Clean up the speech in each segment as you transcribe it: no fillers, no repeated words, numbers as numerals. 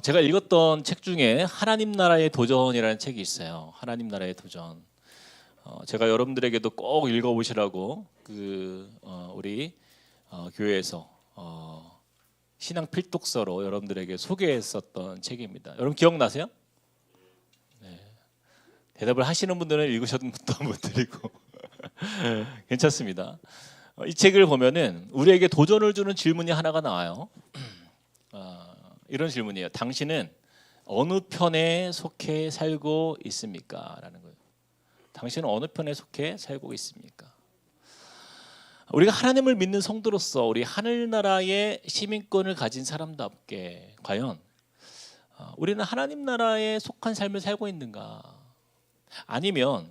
제가 읽었던 책 중에 하나님 나라의 도전이라는 책이 있어요. 하나님 나라의 도전. 제가 여러분들에게도 꼭 읽어보시라고 우리 교회에서 신앙 필독서로 여러분들에게 소개했었던 책입니다. 여러분 기억나세요? 네. 대답을 하시는 분들은 읽으셨던 분들이고 괜찮습니다. 이 책을 보면은 우리에게 도전을 주는 질문이 하나가 나와요. 이런 질문이에요. 당신은 어느 편에 속해 살고 있습니까? 라는 거예요. 당신은 어느 편에 속해 살고 있습니까? 우리가 하나님을 믿는 성도로서 우리 하늘나라의 시민권을 가진 사람답게 과연 우리는 하나님 나라에 속한 삶을 살고 있는가? 아니면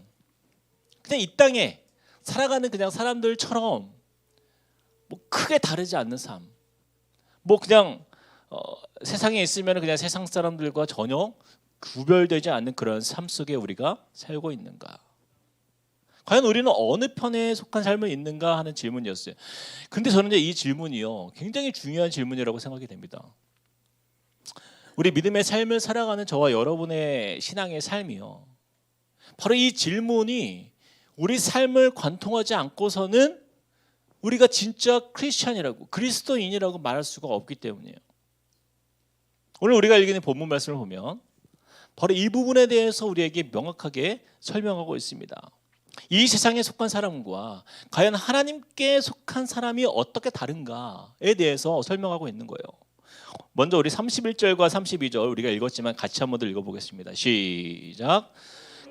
그냥 이 땅에 살아가는 그냥 사람들처럼 뭐 크게 다르지 않는 삶, 뭐 그냥 세상에 있으면 그냥 세상 사람들과 전혀 구별되지 않는 그런 삶 속에 우리가 살고 있는가? 과연 우리는 어느 편에 속한 삶을 있는가 하는 질문이었어요. 근데 저는 이제 이 질문이요, 굉장히 중요한 질문이라고 생각이 됩니다. 우리 믿음의 삶을 살아가는 저와 여러분의 신앙의 삶이요, 바로 이 질문이 우리 삶을 관통하지 않고서는 우리가 진짜 크리스찬이라고, 그리스도인이라고 말할 수가 없기 때문이에요. 오늘 우리가 읽는 본문 말씀을 보면 바로 이 부분에 대해서 우리에게 명확하게 설명하고 있습니다. 이 세상에 속한 사람과 과연 하나님께 속한 사람이 어떻게 다른가에 대해서 설명하고 있는 거예요. 먼저 우리 31절과 32절 우리가 읽었지만 같이 한번 더 읽어보겠습니다. 시작.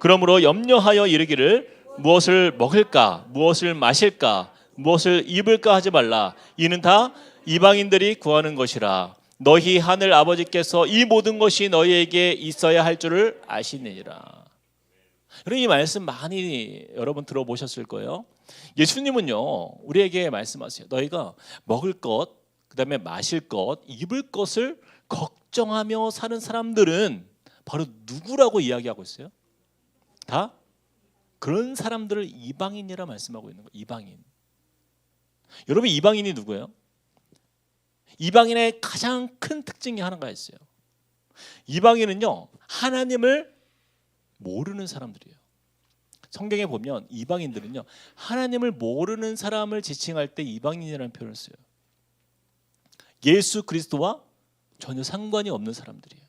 그러므로 염려하여 이르기를 무엇을 먹을까, 무엇을 마실까, 무엇을 입을까 하지 말라. 이는 다 이방인들이 구하는 것이라. 너희 하늘 아버지께서 이 모든 것이 너희에게 있어야 할 줄을 아시느니라. 여러분, 이 말씀 많이 여러분 들어보셨을 거예요. 예수님은요, 우리에게 말씀하세요. 너희가 먹을 것, 그다음에 마실 것, 입을 것을 걱정하며 사는 사람들은 바로 누구라고 이야기하고 있어요? 다 그런 사람들을 이방인이라 말씀하고 있는 거예요. 이방인. 여러분, 이방인이 누구예요? 이방인의 가장 큰 특징이 하나가 있어요. 이방인은요, 하나님을 모르는 사람들이에요. 성경에 보면 이방인들은요, 하나님을 모르는 사람을 지칭할 때 이방인이라는 표현을 써요. 예수 그리스도와 전혀 상관이 없는 사람들이에요.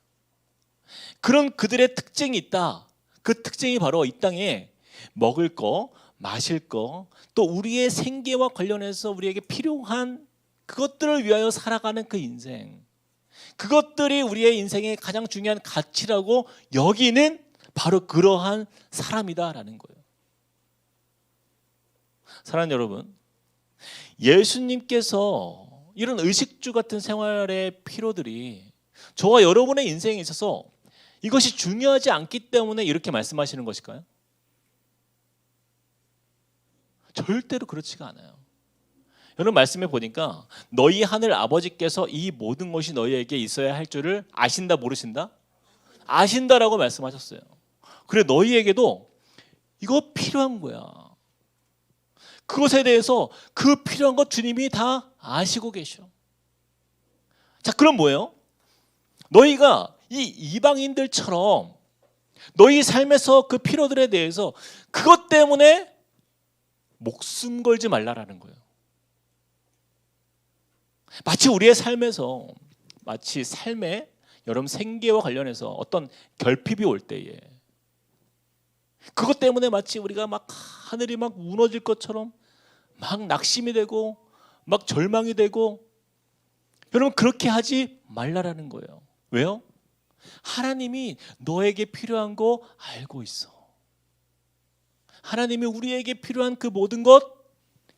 그런 그들의 특징이 있다. 그 특징이 바로 이 땅에 먹을 거, 마실 거, 또 우리의 생계와 관련해서 우리에게 필요한 그것들을 위하여 살아가는 그 인생, 그것들이 우리의 인생의 가장 중요한 가치라고 여기는 바로 그러한 사람이다라는 거예요. 사랑하는 여러분, 예수님께서 이런 의식주 같은 생활의 피로들이 저와 여러분의 인생에 있어서 이것이 중요하지 않기 때문에 이렇게 말씀하시는 것일까요? 절대로 그렇지가 않아요. 여러분, 말씀해 보니까 너희 하늘 아버지께서 이 모든 것이 너희에게 있어야 할 줄을 아신다, 모르신다? 아신다라고 말씀하셨어요. 그래, 너희에게도 이거 필요한 거야. 그것에 대해서 그 필요한 것 주님이 다 아시고 계셔. 자, 그럼 뭐예요? 너희가 이 이방인들처럼 너희 삶에서 그 필요들에 대해서 그것 때문에 목숨 걸지 말라라는 거예요. 마치 우리의 삶에서, 마치 삶에 여러분 생계와 관련해서 어떤 결핍이 올 때에 그것 때문에 마치 우리가 막 하늘이 막 무너질 것처럼 막 낙심이 되고 막 절망이 되고, 여러분 그렇게 하지 말라라는 거예요. 왜요? 하나님이 너에게 필요한 거 알고 있어. 하나님이 우리에게 필요한 그 모든 것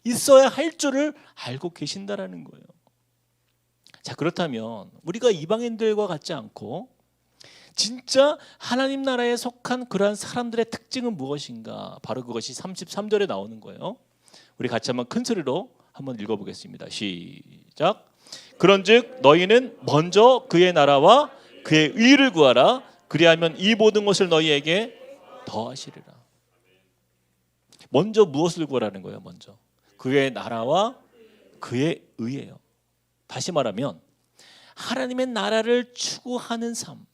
있어야 할 줄을 알고 계신다라는 거예요. 자, 그렇다면 우리가 이방인들과 같지 않고 진짜 하나님 나라에 속한 그러한 사람들의 특징은 무엇인가? 바로 그것이 33절에 나오는 거예요. 우리 같이 한번 큰 소리로 한번 읽어보겠습니다. 시작. 그런즉 너희는 먼저 그의 나라와 그의 의를 구하라. 그리하면 이 모든 것을 너희에게 더하시리라. 먼저 무엇을 구하라는 거예요? 먼저 그의 나라와 그의 의예요. 다시 말하면 하나님의 나라를 추구하는 삶,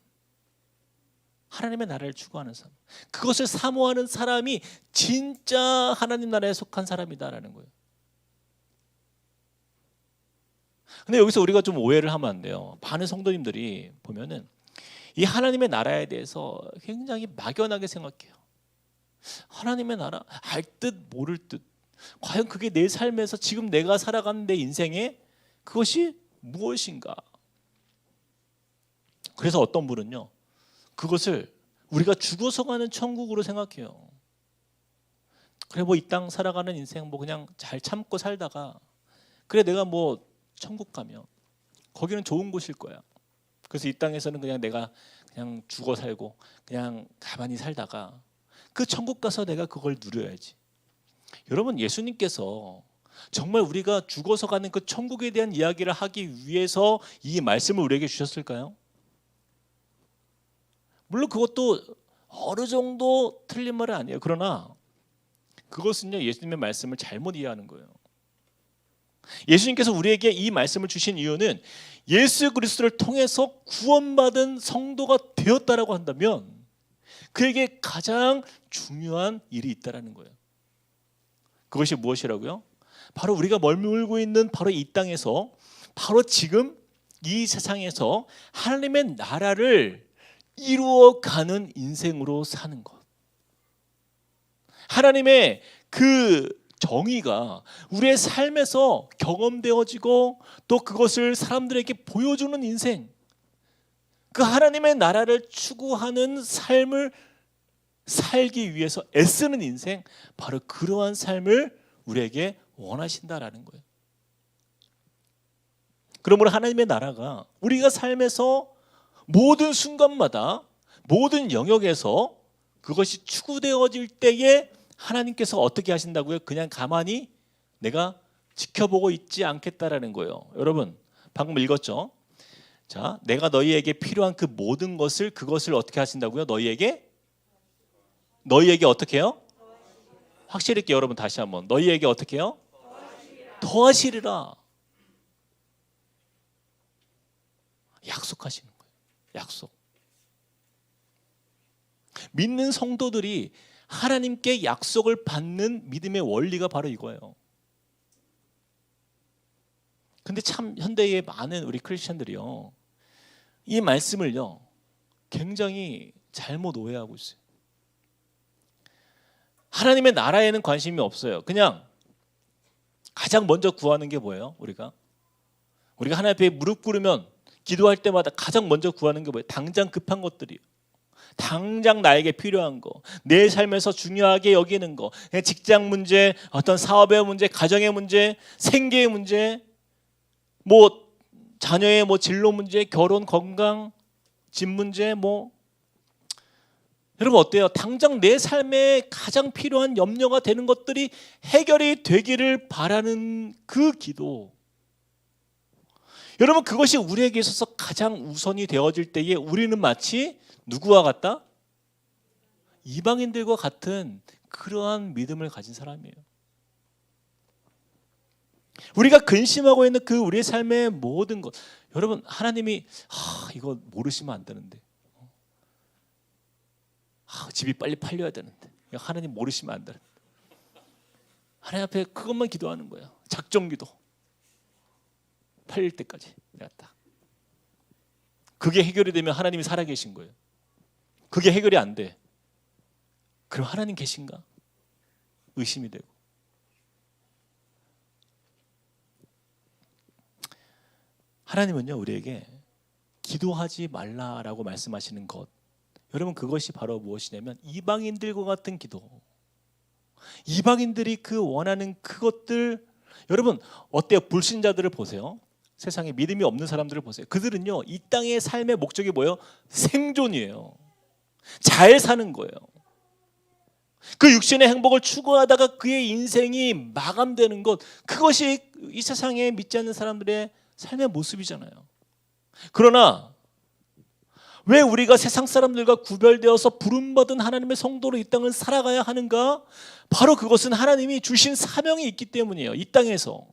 하나님의 나라를 추구하는 삶, 그것을 사모하는 사람이 진짜 하나님 나라에 속한 사람이다라는 거예요. 근데 여기서 우리가 좀 오해를 하면 안 돼요. 많은 성도님들이 보면은 이 하나님의 나라에 대해서 굉장히 막연하게 생각해요. 하나님의 나라 알 듯 모를 듯, 과연 그게 내 삶에서 지금 내가 살아가는 내 인생에 그것이 무엇인가? 그래서 어떤 분은요, 그것을 우리가 죽어서 가는 천국으로 생각해요. 그래 뭐 이 땅 살아가는 인생 뭐 그냥 잘 참고 살다가 그래 내가 뭐 천국 가면 거기는 좋은 곳일 거야. 그래서 이 땅에서는 그냥 내가 그냥 죽어 살고 그냥 가만히 살다가 그 천국 가서 내가 그걸 누려야지. 여러분, 예수님께서 정말 우리가 죽어서 가는 그 천국에 대한 이야기를 하기 위해서 이 말씀을 우리에게 주셨을까요? 물론 그것도 어느 정도 틀린 말은 아니에요. 그러나 그것은요, 예수님의 말씀을 잘못 이해하는 거예요. 예수님께서 우리에게 이 말씀을 주신 이유는 예수 그리스도를 통해서 구원받은 성도가 되었다라고 한다면 그에게 가장 중요한 일이 있다라는 거예요. 그것이 무엇이라고요? 바로 우리가 머물고 있는 바로 이 땅에서, 바로 지금 이 세상에서 하나님의 나라를 이루어가는 인생으로 사는 것. 하나님의 그 정의가 우리의 삶에서 경험되어지고 또 그것을 사람들에게 보여주는 인생, 그 하나님의 나라를 추구하는 삶을 살기 위해서 애쓰는 인생, 바로 그러한 삶을 우리에게 원하신다라는 거예요. 그러므로 하나님의 나라가 우리가 삶에서 모든 순간마다 모든 영역에서 그것이 추구되어질 때에 하나님께서 어떻게 하신다고요? 그냥 가만히 내가 지켜보고 있지 않겠다라는 거예요. 여러분, 방금 읽었죠? 자, 내가 너희에게 필요한 그 모든 것을, 그것을 어떻게 하신다고요? 너희에게 어떻게 해요? 확실히 할게요. 여러분, 다시 한번 너희에게 어떻게 해요? 더하시리라. 약속하시는 거예요. 약속. 믿는 성도들이 하나님께 약속을 받는 믿음의 원리가 바로 이거예요. 근데 참 현대의 많은 우리 크리스천들이요, 이 말씀을요 굉장히 잘못 오해하고 있어요. 하나님의 나라에는 관심이 없어요. 그냥 가장 먼저 구하는 게 뭐예요? 우리가 하나님 앞에 무릎 꿇으면 기도할 때마다 가장 먼저 구하는 게 뭐예요? 당장 급한 것들이에요. 당장 나에게 필요한 거, 내 삶에서 중요하게 여기는 거, 직장 문제, 어떤 사업의 문제, 가정의 문제, 생계의 문제, 뭐 자녀의 뭐 진로 문제, 결혼, 건강, 집 문제, 뭐 여러분 어때요? 당장 내 삶에 가장 필요한 염려가 되는 것들이 해결이 되기를 바라는 그 기도, 여러분 그것이 우리에게 있어서 가장 우선이 되어질 때에 우리는 마치 누구와 같다? 이방인들과 같은 그러한 믿음을 가진 사람이에요. 우리가 근심하고 있는 그 우리의 삶의 모든 것, 여러분 하나님이 이거 모르시면 안 되는데, 집이 빨리 팔려야 되는데, 하나님 모르시면 안 되는데, 하나님 앞에 그것만 기도하는 거예요. 작정기도. 팔릴 때까지 내가 딱. 그게 해결이 되면 하나님이 살아계신 거예요. 그게 해결이 안 돼, 그럼 하나님 계신가? 의심이 되고. 하나님은요 우리에게 기도하지 말라라고 말씀하시는 것, 여러분 그것이 바로 무엇이냐면 이방인들과 같은 기도, 이방인들이 그 원하는 그것들. 여러분 어때요? 불신자들을 보세요. 세상에 믿음이 없는 사람들을 보세요. 그들은요 이 땅의 삶의 목적이 뭐예요? 생존이에요. 잘 사는 거예요. 그 육신의 행복을 추구하다가 그의 인생이 마감되는 것, 그것이 이 세상에 믿지 않는 사람들의 삶의 모습이잖아요. 그러나 왜 우리가 세상 사람들과 구별되어서 부름받은 하나님의 성도로 이 땅을 살아가야 하는가? 바로 그것은 하나님이 주신 사명이 있기 때문이에요. 이 땅에서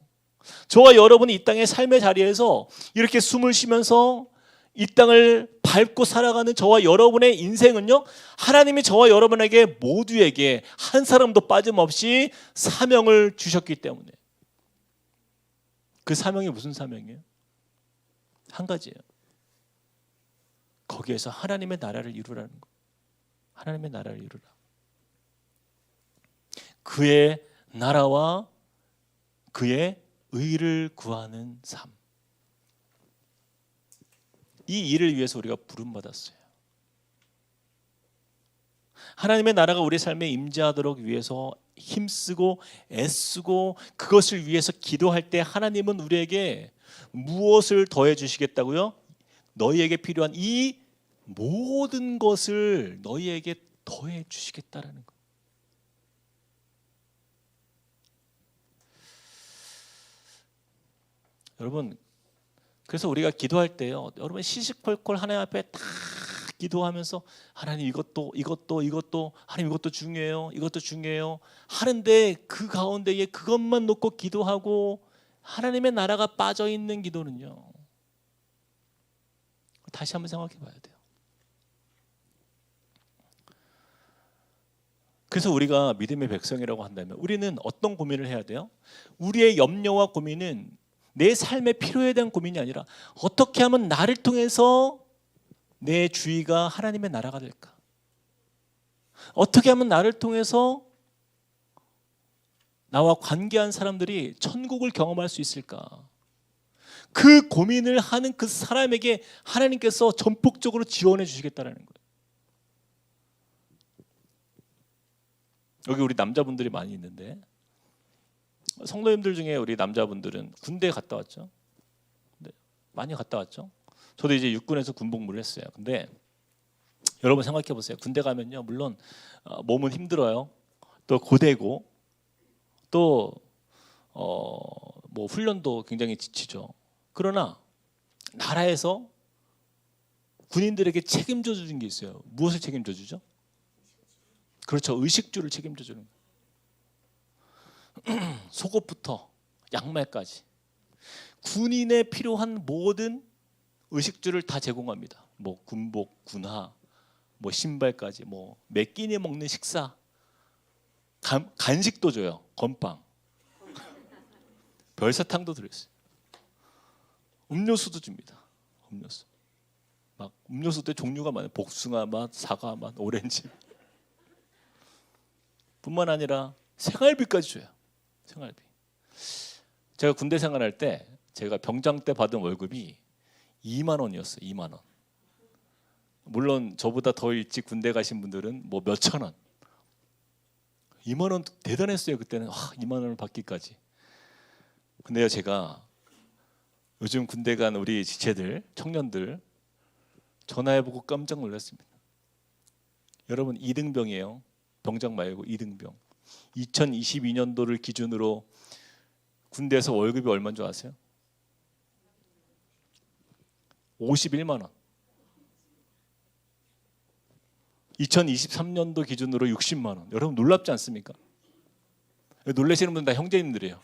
저와 여러분이 이 땅의 삶의 자리에서 이렇게 숨을 쉬면서 이 땅을 밟고 살아가는 저와 여러분의 인생은요, 하나님이 저와 여러분에게 모두에게 한 사람도 빠짐없이 사명을 주셨기 때문에. 그 사명이 무슨 사명이에요? 한 가지예요. 거기에서 하나님의 나라를 이루라는 거. 하나님의 나라를 이루라. 그의 나라와 그의 의를 구하는 삶. 이 일을 위해서 우리가 부름받았어요. 하나님의 나라가 우리 삶에 임재하도록 위해서 힘쓰고 애쓰고 그것을 위해서 기도할 때 하나님은 우리에게 무엇을 더해 주시겠다고요? 너희에게 필요한 이 모든 것을 너희에게 더해 주시겠다라는 거. 여러분, 그래서 우리가 기도할 때요, 여러분 시시콜콜 하나님 앞에 다 기도하면서 하나님 이것도 하나님 이것도 중요해요, 이것도 중요해요 하는데 그 가운데에 그것만 놓고 기도하고 하나님의 나라가 빠져 있는 기도는요, 다시 한번 생각해 봐야 돼요. 그래서 우리가 믿음의 백성이라고 한다면 우리는 어떤 고민을 해야 돼요? 우리의 염려와 고민은 내 삶의 필요에 대한 고민이 아니라 어떻게 하면 나를 통해서 내 주위가 하나님의 나라가 될까? 어떻게 하면 나를 통해서 나와 관계한 사람들이 천국을 경험할 수 있을까? 그 고민을 하는 그 사람에게 하나님께서 전폭적으로 지원해 주시겠다는 거예요. 여기 우리 남자분들이 많이 있는데 성도님들 중에 우리 남자분들은 군대 갔다 왔죠? 네, 많이 갔다 왔죠? 저도 이제 육군에서 군복무를 했어요. 근데 여러분 생각해 보세요. 군대 가면요, 물론 몸은 힘들어요. 또 고되고 또 뭐 훈련도 굉장히 지치죠. 그러나 나라에서 군인들에게 책임져 주는 게 있어요. 무엇을 책임져 주죠? 그렇죠. 의식주를 책임져 주는 거예요. 속옷부터 양말까지 군인에 필요한 모든 의식주를 다 제공합니다. 뭐 군복, 군화, 뭐 신발까지, 뭐 매 끼니 먹는 식사, 간식도 줘요. 건빵, 별사탕도 들어있어요. 음료수도 줍니다. 음료수. 막 음료수도 종류가 많아요. 복숭아 맛, 사과 맛, 오렌지. 뿐만 아니라 생활비까지 줘요. 생활비. 제가 군대 생활할 때 제가 병장 때 받은 월급이 2만 원이었어요. 2만 원. 물론 저보다 더 일찍 군대 가신 분들은 뭐 몇천 원. 2만 원 대단했어요. 그때는 2만 원을 받기까지. 근데요, 제가 요즘 군대 간 우리 지체들, 청년들 전화해보고 깜짝 놀랐습니다. 여러분 2등병이에요. 병장 말고 2등병. 2022년도를 기준으로 군대에서 월급이 얼마인 줄 아세요? 51만 원. 2023년도 기준으로 60만 원. 여러분 놀랍지 않습니까? 놀라시는 분들 다 형제님들이에요.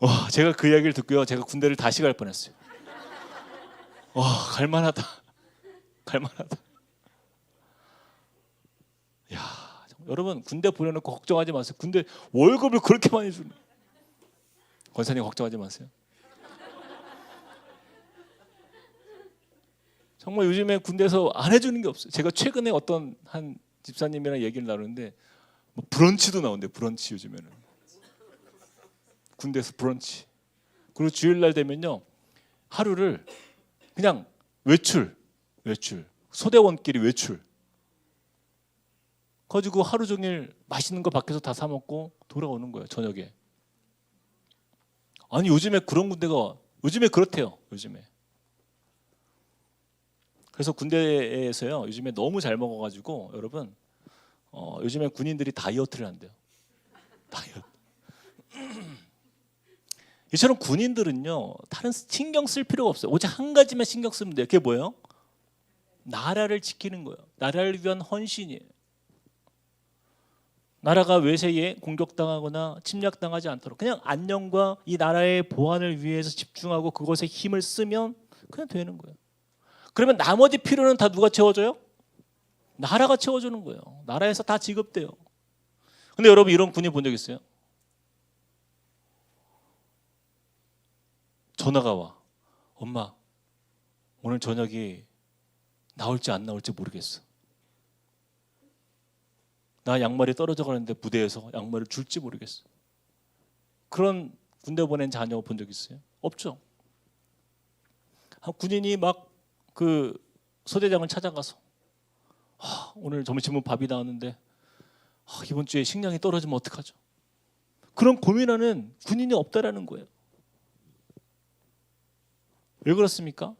와, 제가 그 이야기를 듣고요, 제가 군대를 다시 갈 뻔했어요. 와, 갈만하다. 갈만하다. 야, 여러분 군대 보내놓고 걱정하지 마세요. 군대 월급을 그렇게 많이 주는. 권사님 걱정하지 마세요. 정말 요즘에 군대에서 안 해주는 게 없어요. 제가 최근에 어떤 한 집사님이랑 얘기를 나누는데 뭐 브런치도 나온대. 브런치 요즘에는 군대에서 브런치. 그리고 주일날 되면요, 하루를 그냥 외출 소대원끼리 외출 가지고 하루 종일 맛있는 거 밖에서 다 사 먹고 돌아오는 거예요. 저녁에. 아니 요즘에 그런 군대가 요즘에 그렇대요. 요즘에. 그래서 군대에서요, 요즘에 너무 잘 먹어가지고 여러분 요즘에 군인들이 다이어트를 한대요. 다이어트. 이처럼 군인들은요, 다른 신경 쓸 필요가 없어요. 오직 한 가지만 신경 쓰면 돼요. 그게 뭐예요? 나라를 지키는 거예요. 나라를 위한 헌신이에요. 나라가 외세에 공격당하거나 침략당하지 않도록 그냥 안녕과 이 나라의 보안을 위해서 집중하고 그것에 힘을 쓰면 그냥 되는 거예요. 그러면 나머지 필요는 다 누가 채워줘요? 나라가 채워주는 거예요. 나라에서 다 지급돼요. 근데 여러분 이런 군인 본 적 있어요? 전화가 와. 엄마, 오늘 저녁이 나올지 안 나올지 모르겠어. 나 양말이 떨어져 가는데 부대에서 양말을 줄지 모르겠어. 그런 군대 보낸 자녀 본 적 있어요? 없죠. 군인이 막 그 소대장을 찾아가서 오늘 점심은 밥이 나왔는데 이번 주에 식량이 떨어지면 어떡하죠? 그런 고민하는 군인이 없다라는 거예요. 왜 그렇습니까?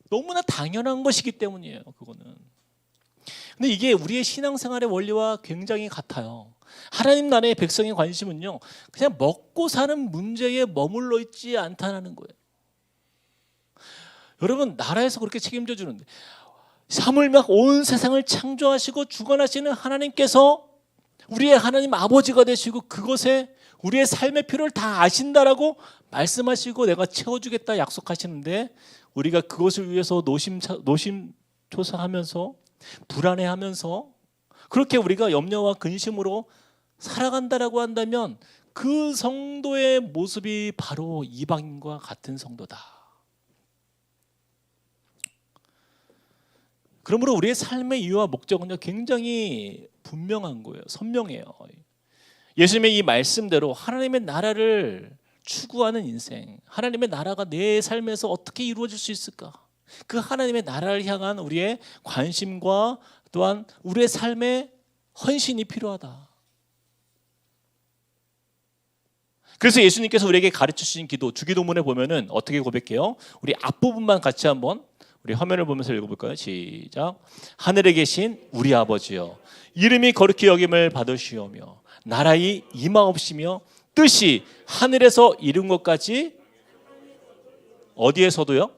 너무나 당연한 것이기 때문이에요. 그거는. 근데 이게 우리의 신앙생활의 원리와 굉장히 같아요. 하나님 나라의 백성의 관심은요, 그냥 먹고 사는 문제에 머물러 있지 않다는 거예요. 여러분, 나라에서 그렇게 책임져 주는데 하물며 온 세상을 창조하시고 주관하시는 하나님께서 우리의 하나님 아버지가 되시고 그것에 우리의 삶의 필요를 다 아신다라고 말씀하시고 내가 채워주겠다 약속하시는데 우리가 그것을 위해서 노심초사하면서 불안해하면서 그렇게 우리가 염려와 근심으로 살아간다라고 한다면 그 성도의 모습이 바로 이방인과 같은 성도다. 그러므로 우리의 삶의 이유와 목적은요 굉장히 분명한 거예요. 선명해요. 예수님의 이 말씀대로 하나님의 나라를 추구하는 인생, 하나님의 나라가 내 삶에서 어떻게 이루어질 수 있을까? 그 하나님의 나라를 향한 우리의 관심과 또한 우리의 삶의 헌신이 필요하다. 그래서 예수님께서 우리에게 가르쳐 주신 기도, 주기도문에 보면은 어떻게 고백해요? 우리 앞부분만 같이 한번 우리 화면을 보면서 읽어볼까요? 시작. 하늘에 계신 우리 아버지여, 이름이 거룩히 여김을 받으시오며 나라의 임하옵시며 뜻이 하늘에서 이룬 것까지 어디에서도요?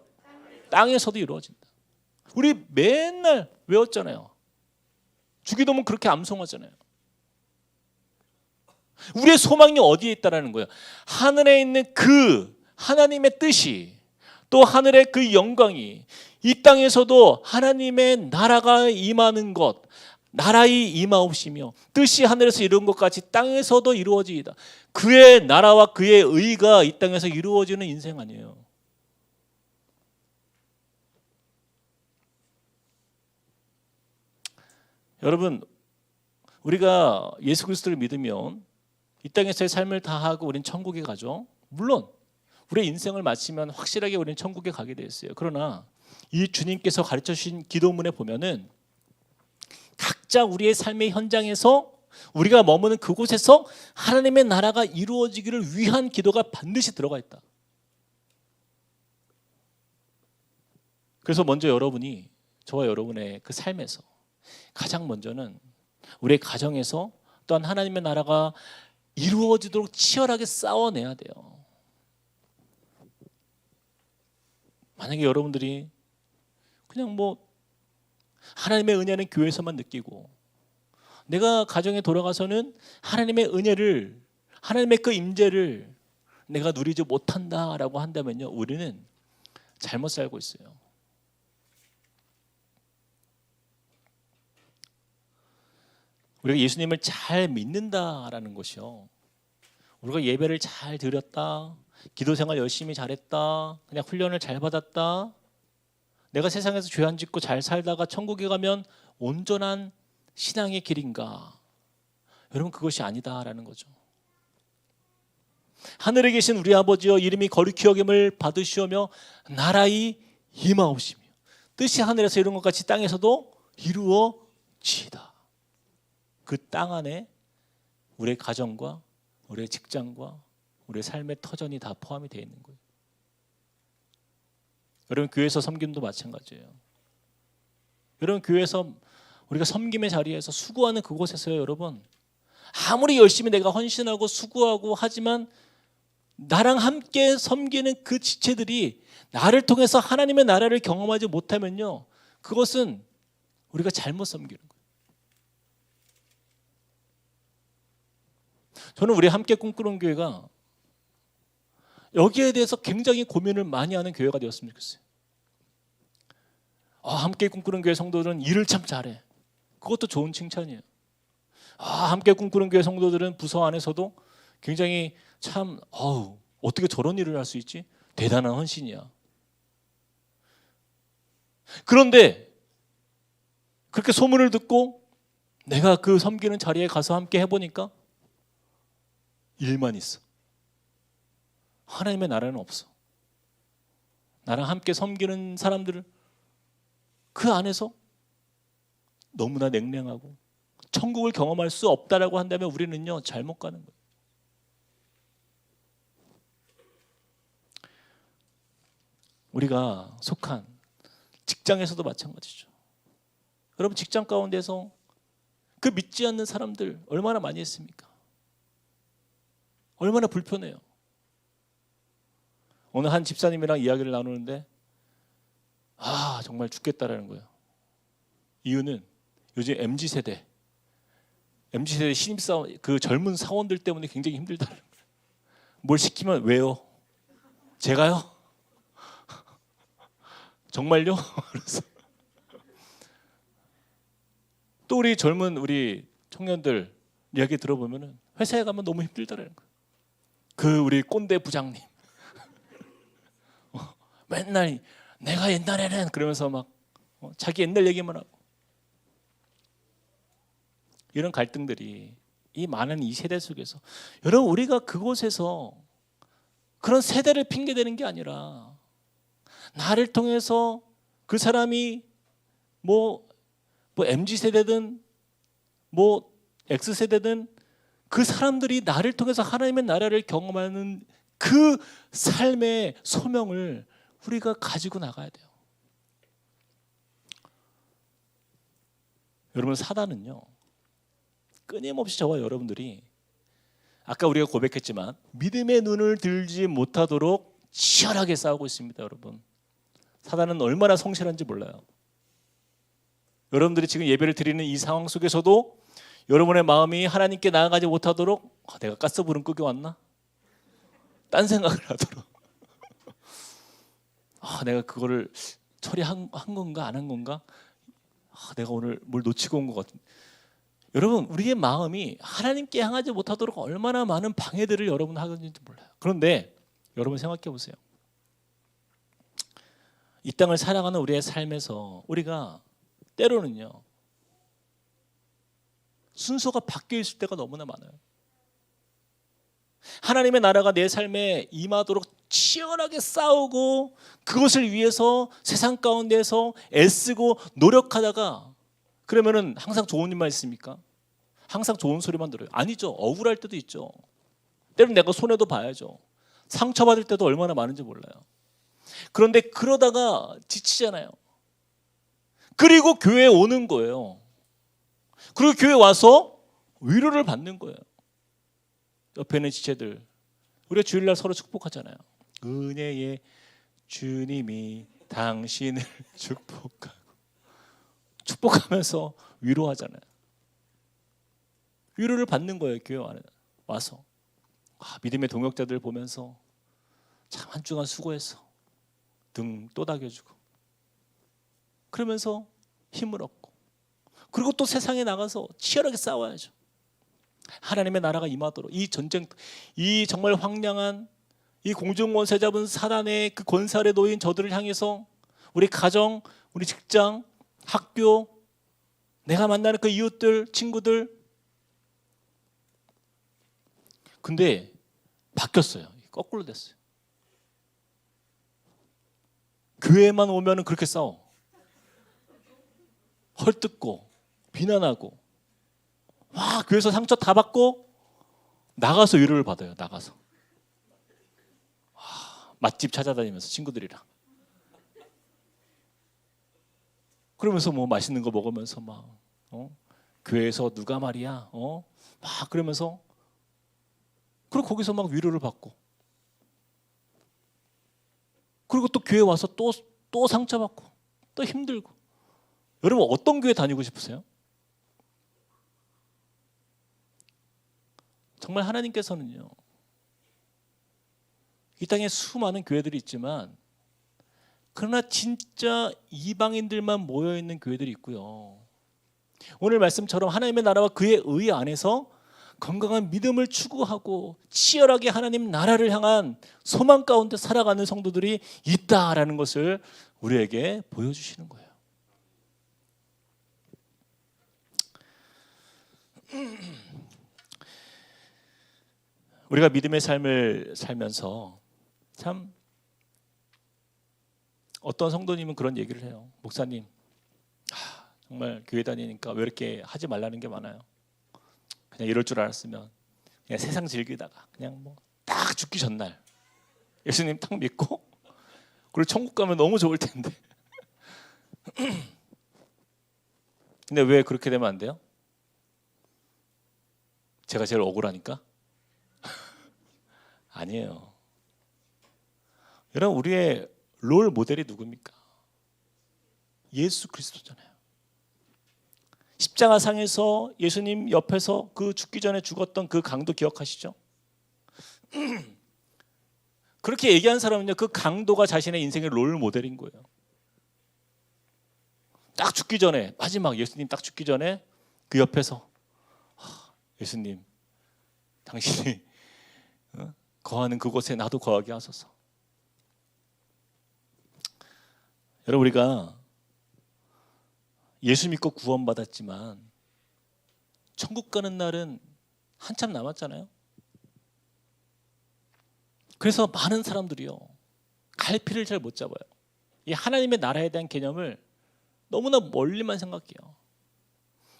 땅에서도 이루어진다. 우리 맨날 외웠잖아요. 주기도문 그렇게 암송하잖아요. 우리의 소망이 어디에 있다라는 거예요? 하늘에 있는 그 하나님의 뜻이 또 하늘의 그 영광이 이 땅에서도 하나님의 나라가 임하는 것, 나라의 임하옵시며 뜻이 하늘에서 이룬 것 같이 땅에서도 이루어지이다. 그의 나라와 그의 의가 이 땅에서 이루어지는 인생 아니에요. 여러분, 우리가 예수 그리스도를 믿으면 이 땅에서의 삶을 다하고 우리는 천국에 가죠. 물론 우리의 인생을 마치면 확실하게 우리는 천국에 가게 되어 있어요. 그러나 이 주님께서 가르쳐 주신 기도문에 보면은 각자 우리의 삶의 현장에서 우리가 머무는 그곳에서 하나님의 나라가 이루어지기를 위한 기도가 반드시 들어가 있다. 그래서 먼저 여러분이 저와 여러분의 그 삶에서 가장 먼저는 우리의 가정에서 또한 하나님의 나라가 이루어지도록 치열하게 싸워내야 돼요. 만약에 여러분들이 그냥 하나님의 은혜는 교회에서만 느끼고 내가 가정에 돌아가서는 하나님의 은혜를, 하나님의 그 임재를 내가 누리지 못한다라고 한다면요, 우리는 잘못 살고 있어요. 우리가 예수님을 잘 믿는다라는 것이요, 우리가 예배를 잘 드렸다, 기도 생활 열심히 잘했다, 그냥 훈련을 잘 받았다, 내가 세상에서 죄 안 짓고 잘 살다가 천국에 가면 온전한 신앙의 길인가? 여러분, 그것이 아니다라는 거죠. 하늘에 계신 우리 아버지여, 이름이 거룩히 여김을 받으시오며 나라의 임하옵시며 뜻이 하늘에서 이룬 것 같이 땅에서도 이루어지이다. 그 땅 안에 우리의 가정과 우리의 직장과 우리의 삶의 터전이 다 포함이 되어 있는 거예요. 여러분, 교회에서 섬김도 마찬가지예요. 여러분, 교회에서 우리가 섬김의 자리에서 수고하는 그곳에서요, 여러분, 아무리 열심히 내가 헌신하고 수고하고 하지만 나랑 함께 섬기는 그 지체들이 나를 통해서 하나님의 나라를 경험하지 못하면요, 그것은 우리가 잘못 섬기는 거예요. 저는 우리 함께 꿈꾸는 교회가 여기에 대해서 굉장히 고민을 많이 하는 교회가 되었으면 좋겠어요. 함께 꿈꾸는 교회 성도들은 일을 참 잘해. 그것도 좋은 칭찬이에요. 함께 꿈꾸는 교회 성도들은 부서 안에서도 굉장히 참 어떻게 저런 일을 할 수 있지? 대단한 헌신이야. 그런데 그렇게 소문을 듣고 내가 그 섬기는 자리에 가서 함께 해보니까 일만 있어. 하나님의 나라는 없어. 나랑 함께 섬기는 사람들을 그 안에서 너무나 냉랭하고 천국을 경험할 수 없다라고 한다면 우리는요 잘못 가는 거예요. 우리가 속한 직장에서도 마찬가지죠. 여러분 직장 가운데서 그 믿지 않는 사람들 얼마나 많이 했습니까? 얼마나 불편해요. 오늘 한 집사님이랑 이야기를 나누는데 정말 죽겠다라는 거예요. 이유는 요즘 MZ세대 신입사원 그 젊은 사원들 때문에 굉장히 힘들다는 거예요. 뭘 시키면 왜요? 제가요? 정말요? 그래서 또 우리 젊은 우리 청년들 이야기 들어보면은 회사에 가면 너무 힘들다라는 거예요. 그 우리 꼰대 부장님 맨날 내가 옛날에는 그러면서 막 자기 옛날 얘기만 하고 이런 갈등들이 이 많은 이 세대 속에서 여러분 우리가 그곳에서 그런 세대를 핑계대는 게 아니라 나를 통해서 그 사람이 뭐 MZ세대든 뭐 X세대든 그 사람들이 나를 통해서 하나님의 나라를 경험하는 그 삶의 소명을 우리가 가지고 나가야 돼요. 여러분 사단은요 끊임없이 저와 여러분들이 아까 우리가 고백했지만 믿음의 눈을 들지 못하도록 치열하게 싸우고 있습니다. 여러분 사단은 얼마나 성실한지 몰라요. 여러분들이 지금 예배를 드리는 이 상황 속에서도 여러분의 마음이 하나님께 나아가지 못하도록 내가 가스불은 끄게 왔나? 딴 생각을 하도록 내가 그거를 처리한 건가 안 한 건가? 내가 오늘 뭘 놓치고 온 것 같은. 여러분 우리의 마음이 하나님께 향하지 못하도록 얼마나 많은 방해들을 여러분 하는지 몰라요. 그런데 여러분 생각해 보세요. 이 땅을 살아가는 우리의 삶에서 우리가 때로는요 순서가 바뀌어 있을 때가 너무나 많아요. 하나님의 나라가 내 삶에 임하도록 치열하게 싸우고 그것을 위해서 세상 가운데서 애쓰고 노력하다가 그러면은 항상 좋은 일만 있습니까? 항상 좋은 소리만 들어요? 아니죠. 억울할 때도 있죠. 때로는 내가 손해도 봐야죠. 상처받을 때도 얼마나 많은지 몰라요. 그런데 그러다가 지치잖아요. 그리고 교회에 오는 거예요. 그리고 교회에 와서 위로를 받는 거예요. 옆에 있는 지체들 우리가 주일날 서로 축복하잖아요. 은혜의 주님이 당신을 축복하면서 위로하잖아요. 위로를 받는 거예요. 교회 안에 와서 믿음의 동역자들 보면서 참 한 주간 수고했어. 등 또닥여주고 그러면서 힘을 얻고 그리고 또 세상에 나가서 치열하게 싸워야죠. 하나님의 나라가 임하도록 이 전쟁, 이 정말 황량한 이 공중권세 잡은 사단의 그 권세 아래 놓인 저들을 향해서 우리 가정, 우리 직장, 학교, 내가 만나는 그 이웃들, 친구들. 근데 바뀌었어요. 거꾸로 됐어요. 교회만 오면 그렇게 싸워. 헐뜯고 비난하고 교회에서 상처 다 받고 나가서 위로를 받아요. 나가서 맛집 찾아다니면서 친구들이랑 그러면서 뭐 맛있는 거 먹으면서 막 교회에서 누가 말이야 막 그러면서 그리고 거기서 막 위로를 받고 그리고 또 교회 와서 또 상처받고 또 힘들고. 여러분 어떤 교회 다니고 싶으세요? 정말 하나님께서는요, 이 땅에 수많은 교회들이 있지만 그러나 진짜 이방인들만 모여있는 교회들이 있고요, 오늘 말씀처럼 하나님의 나라와 그의 의 안에서 건강한 믿음을 추구하고 치열하게 하나님 나라를 향한 소망 가운데 살아가는 성도들이 있다라는 것을 우리에게 보여주시는 거예요. 우리가 믿음의 삶을 살면서 참 어떤 성도님은 그런 얘기를 해요. 목사님, 정말 교회 다니니까 왜 이렇게 하지 말라는 게 많아요. 그냥 이럴 줄 알았으면 그냥 세상 즐기다가 그냥 뭐 딱 죽기 전날 예수님 딱 믿고 그리고 천국 가면 너무 좋을 텐데. 근데 왜 그렇게 되면 안 돼요? 제가 제일 억울하니까? 아니에요. 여러분, 우리의 롤 모델이 누굽니까? 예수 그리스도잖아요. 십자가상에서 예수님 옆에서 그 죽기 전에 죽었던 그 강도 기억하시죠? 그렇게 얘기한 사람은요, 그 강도가 자신의 인생의 롤 모델인 거예요. 딱 죽기 전에, 마지막 예수님 딱 죽기 전에 그 옆에서 예수님, 당신이 거하는 그곳에 나도 거하게 하소서. 여러분, 우리가 예수 믿고 구원받았지만 천국 가는 날은 한참 남았잖아요. 그래서 많은 사람들이요, 갈피를 잘 못 잡아요. 이 하나님의 나라에 대한 개념을 너무나 멀리만 생각해요.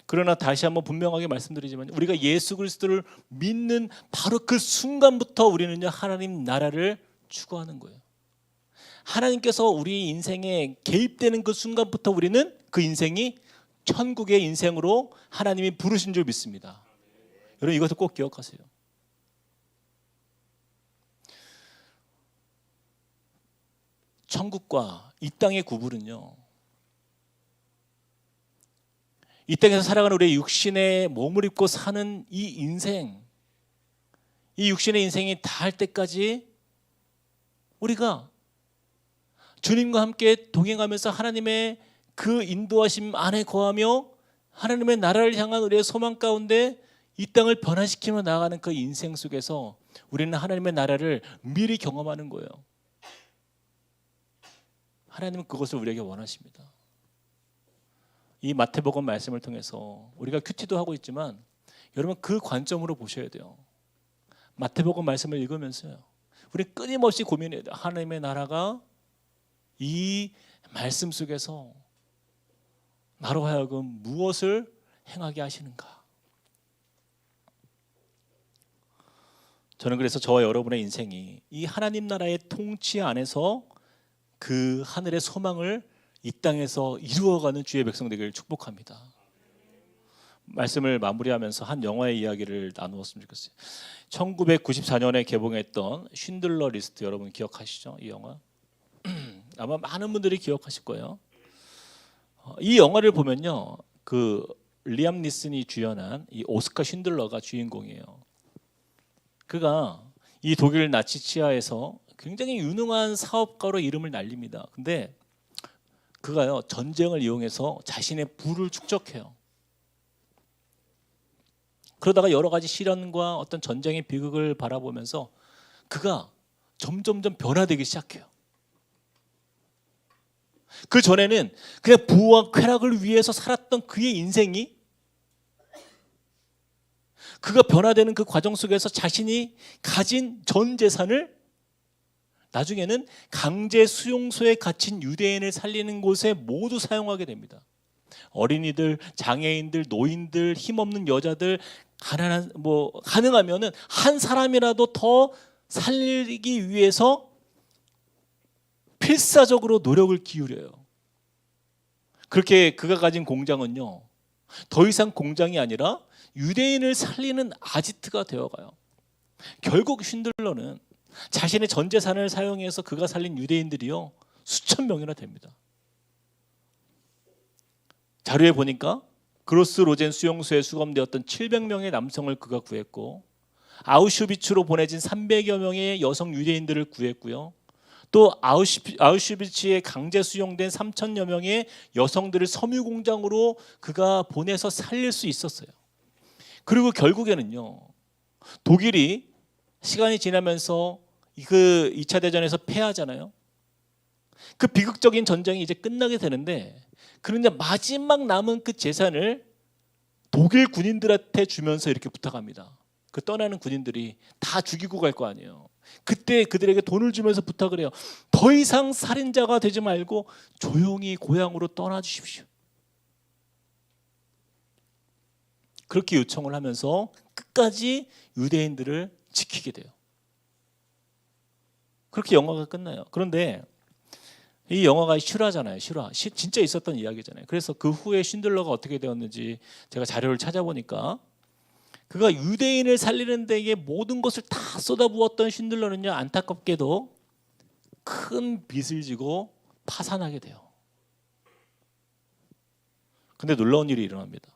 그러나 다시 한번 분명하게 말씀드리지만 우리가 예수 그리스도를 믿는 바로 그 순간부터 우리는요, 하나님 나라를 추구하는 거예요. 하나님께서 우리 인생에 개입되는 그 순간부터 우리는 그 인생이 천국의 인생으로 하나님이 부르신 줄 믿습니다. 여러분, 이것을 꼭 기억하세요. 천국과 이 땅의 구분은요, 이 땅에서 살아가는 우리의 육신의 몸을 입고 사는 이 인생, 이 육신의 인생이 다할 때까지 우리가 주님과 함께 동행하면서 하나님의 그 인도하심 안에 거하며 하나님의 나라를 향한 우리의 소망 가운데 이 땅을 변화시키며 나아가는 그 인생 속에서 우리는 하나님의 나라를 미리 경험하는 거예요. 하나님은 그것을 우리에게 원하십니다. 이 마태복음 말씀을 통해서 우리가 큐티도 하고 있지만 여러분, 그 관점으로 보셔야 돼요. 마태복음 말씀을 읽으면서요, 우리 끊임없이 고민해야 돼요. 하나님의 나라가 이 말씀 속에서 나로 하여금 무엇을 행하게 하시는가. 저는 그래서 저와 여러분의 인생이 이 하나님 나라의 통치 안에서 그 하늘의 소망을 이 땅에서 이루어가는 주의 백성 되기를 축복합니다. 말씀을 마무리하면서 한 영화의 이야기를 나누었으면 좋겠어요. 1994년에 개봉했던 쉰들러 리스트, 여러분 기억하시죠? 이 영화 아마 많은 분들이 기억하실 거예요. 이 영화를 보면요, 그 리암 니슨이 주연한 이 오스카 쉰들러가 주인공이에요. 그가 이 독일 나치 치하에서 굉장히 유능한 사업가로 이름을 날립니다. 근데 그가요, 전쟁을 이용해서 자신의 부를 축적해요. 그러다가 여러 가지 시련과 어떤 전쟁의 비극을 바라보면서 그가 점점점 변화되기 시작해요. 그 전에는 그냥 부와 쾌락을 위해서 살았던 그의 인생이, 그가 변화되는 그 과정 속에서 자신이 가진 전 재산을 나중에는 강제 수용소에 갇힌 유대인을 살리는 곳에 모두 사용하게 됩니다. 어린이들, 장애인들, 노인들, 힘없는 여자들, 가능하면은 한 사람이라도 더 살리기 위해서 필사적으로 노력을 기울여요. 그렇게 그가 가진 공장은요, 더 이상 공장이 아니라 유대인을 살리는 아지트가 되어가요. 결국 쉰들러는 자신의 전 재산을 사용해서 그가 살린 유대인들이요, 수천 명이나 됩니다. 자료에 보니까 그로스 로젠 수용소에 수감되었던 700명의 남성을 그가 구했고, 아우슈비츠로 보내진 300여 명의 여성 유대인들을 구했고요. 또 아우슈비츠에 강제 수용된 3천여 명의 여성들을 섬유 공장으로 그가 보내서 살릴 수 있었어요. 그리고 결국에는요, 독일이 시간이 지나면서 그 2차 대전에서 패하잖아요. 그 비극적인 전쟁이 이제 끝나게 되는데, 그런데 마지막 남은 그 재산을 독일 군인들한테 주면서 이렇게 부탁합니다. 그 떠나는 군인들이 다 죽이고 갈 거 아니에요. 그때 그들에게 돈을 주면서 부탁을 해요. 더 이상 살인자가 되지 말고 조용히 고향으로 떠나 주십시오. 그렇게 요청을 하면서 끝까지 유대인들을 지키게 돼요. 그렇게 영화가 끝나요. 그런데 이 영화가 실화잖아요. 실화. 진짜 있었던 이야기잖아요. 그래서 그 후에 쉰들러가 어떻게 되었는지 제가 자료를 찾아보니까, 그가 유대인을 살리는 데에 모든 것을 다 쏟아부었던 쉰들러는요, 안타깝게도 큰 빚을 지고 파산하게 돼요. 근데 놀라운 일이 일어납니다.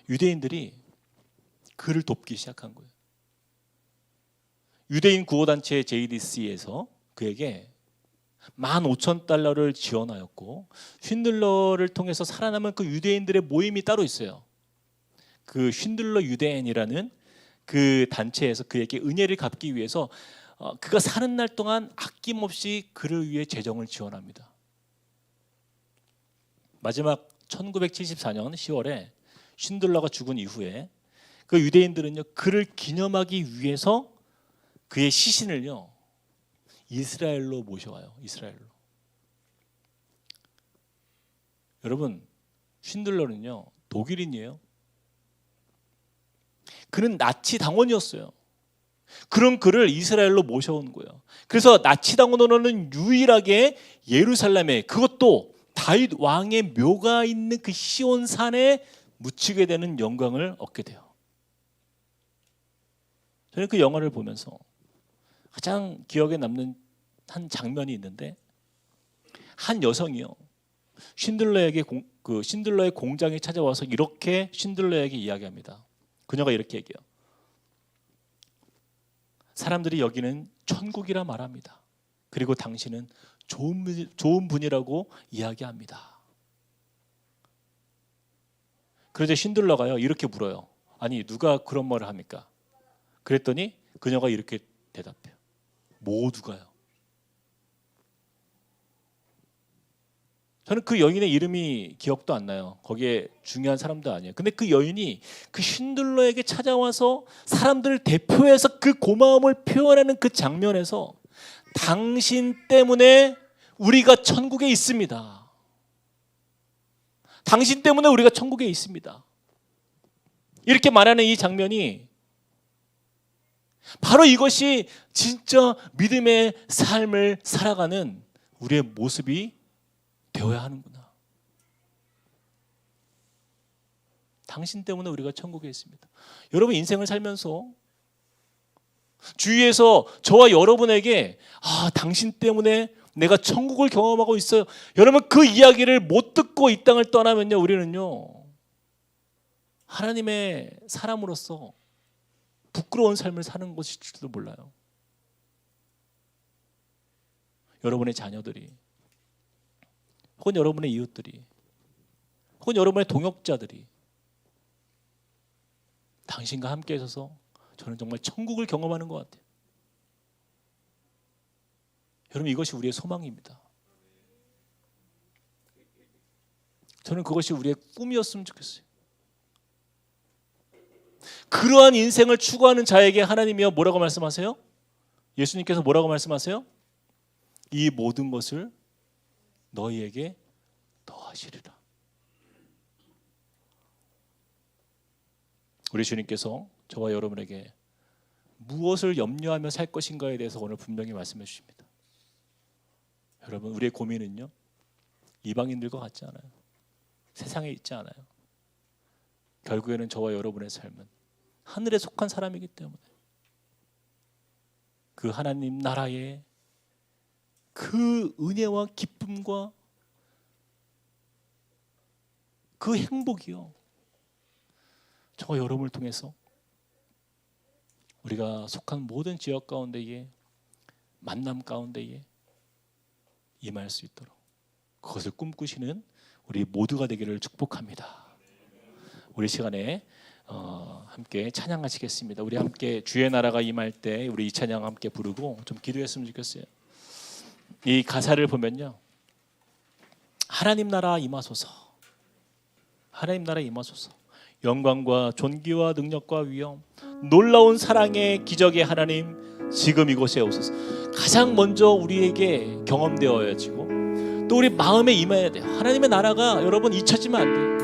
유대인들이 그를 돕기 시작한 거예요. 유대인 구호단체 JDC에서 그에게 15,000달러를 지원하였고, 쉰들러를 통해서 살아남은 그 유대인들의 모임이 따로 있어요. 그 쉰들러 유대인이라는 그 단체에서 그에게 은혜를 갚기 위해서 그가 사는 날 동안 아낌없이 그를 위해 재정을 지원합니다. 마지막 1974년 10월에 쉰들러가 죽은 이후에 그 유대인들은요, 그를 기념하기 위해서 그의 시신을요, 이스라엘로 모셔와요. 이스라엘로. 여러분, 쉰들러는요, 독일인이에요. 그는 나치 당원이었어요. 그런 그를 이스라엘로 모셔온 거예요. 그래서 나치 당원으로는 유일하게 예루살렘에, 그것도 다윗 왕의 묘가 있는 그 시온산에 묻히게 되는 영광을 얻게 돼요. 저는 그 영화를 보면서 가장 기억에 남는 한 장면이 있는데, 한 여성이요, 쉰들러의 공장에 찾아와서 이렇게 쉰들러에게 이야기합니다. 그녀가 이렇게 얘기해요. 사람들이 여기는 천국이라 말합니다. 그리고 당신은 좋은 분이라고 이야기합니다. 그러자 쉰들러가요, 이렇게 물어요. 아니, 누가 그런 말을 합니까? 그랬더니 그녀가 이렇게 대답해요. 모두가요. 저는 그 여인의 이름이 기억도 안 나요. 거기에 중요한 사람도 아니에요. 근데 그 여인이 그 쉰들러에게 찾아와서 사람들을 대표해서 그 고마움을 표현하는 그 장면에서, 당신 때문에 우리가 천국에 있습니다. 당신 때문에 우리가 천국에 있습니다. 이렇게 말하는 이 장면이, 바로 이것이 진짜 믿음의 삶을 살아가는 우리의 모습이 되어야 하는구나. 당신 때문에 우리가 천국에 있습니다. 여러분, 인생을 살면서 주위에서 저와 여러분에게 당신 때문에 내가 천국을 경험하고 있어요, 여러분, 그 이야기를 못 듣고 이 땅을 떠나면요, 우리는요, 하나님의 사람으로서 부끄러운 삶을 사는 것일지도 몰라요. 여러분의 자녀들이, 혹은 여러분의 이웃들이, 혹은 여러분의 동역자들이 당신과 함께 있어서 저는 정말 천국을 경험하는 것 같아요. 여러분, 이것이 우리의 소망입니다. 저는 그것이 우리의 꿈이었으면 좋겠어요. 그러한 인생을 추구하는 자에게 하나님이요, 뭐라고 말씀하세요? 예수님께서 뭐라고 말씀하세요? 이 모든 것을 너희에게 더하시리라. 우리 주님께서 저와 여러분에게 무엇을 염려하며 살 것인가에 대해서 오늘 분명히 말씀해 주십니다. 여러분, 우리의 고민은요, 이방인들과 같지 않아요. 세상에 있지 않아요. 결국에는 저와 여러분의 삶은 하늘에 속한 사람이기 때문에 그 하나님 나라의 그 은혜와 기쁨과 그 행복이요, 저 여러분을 통해서 우리가 속한 모든 지역 가운데에 만남 가운데에 임할 수 있도록 그것을 꿈꾸시는 우리 모두가 되기를 축복합니다. 우리 시간에 함께 찬양하시겠습니다. 우리 함께 주의 나라가 임할 때 우리 이 찬양 함께 부르고 좀 기도했으면 좋겠어요. 이 가사를 보면요, 하나님 나라 임하소서, 하나님 나라 임하소서, 영광과 존귀와 능력과 위엄, 놀라운 사랑의 기적의 하나님 지금 이곳에 오소서. 가장 먼저 우리에게 경험되어야지고 또 우리 마음에 임해야 돼요. 하나님의 나라가 여러분 잊혀지면 안 돼요.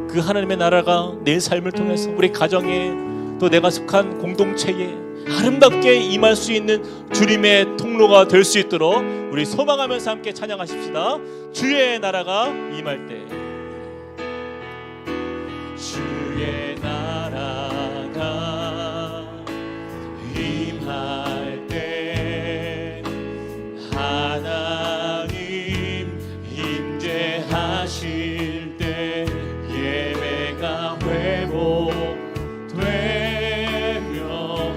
그 하나님의 나라가 내 삶을 통해서 우리 가정에 또 내가 속한 공동체에 아름답게 임할 수 있는 주님의 통로가 될 수 있도록 우리 소망하면서 함께 찬양하십시다. 주의 나라가 임할 때, 주의 나라가 임할 때 하나님 임재하실 때 예배가 회복되며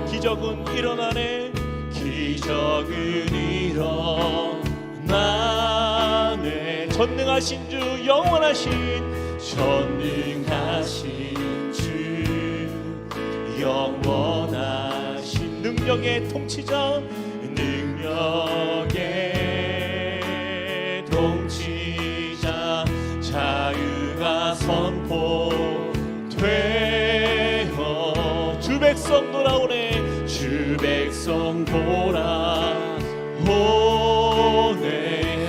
기적은 일어나네, 기적은 일어나네. 전능하신 주, 영원하신 전능하신 주, 영원하신 능력의 통치자, 능력의 통치자, 자유가 선포되어 주 백성 돌아오네, 주 백성 돌아오네.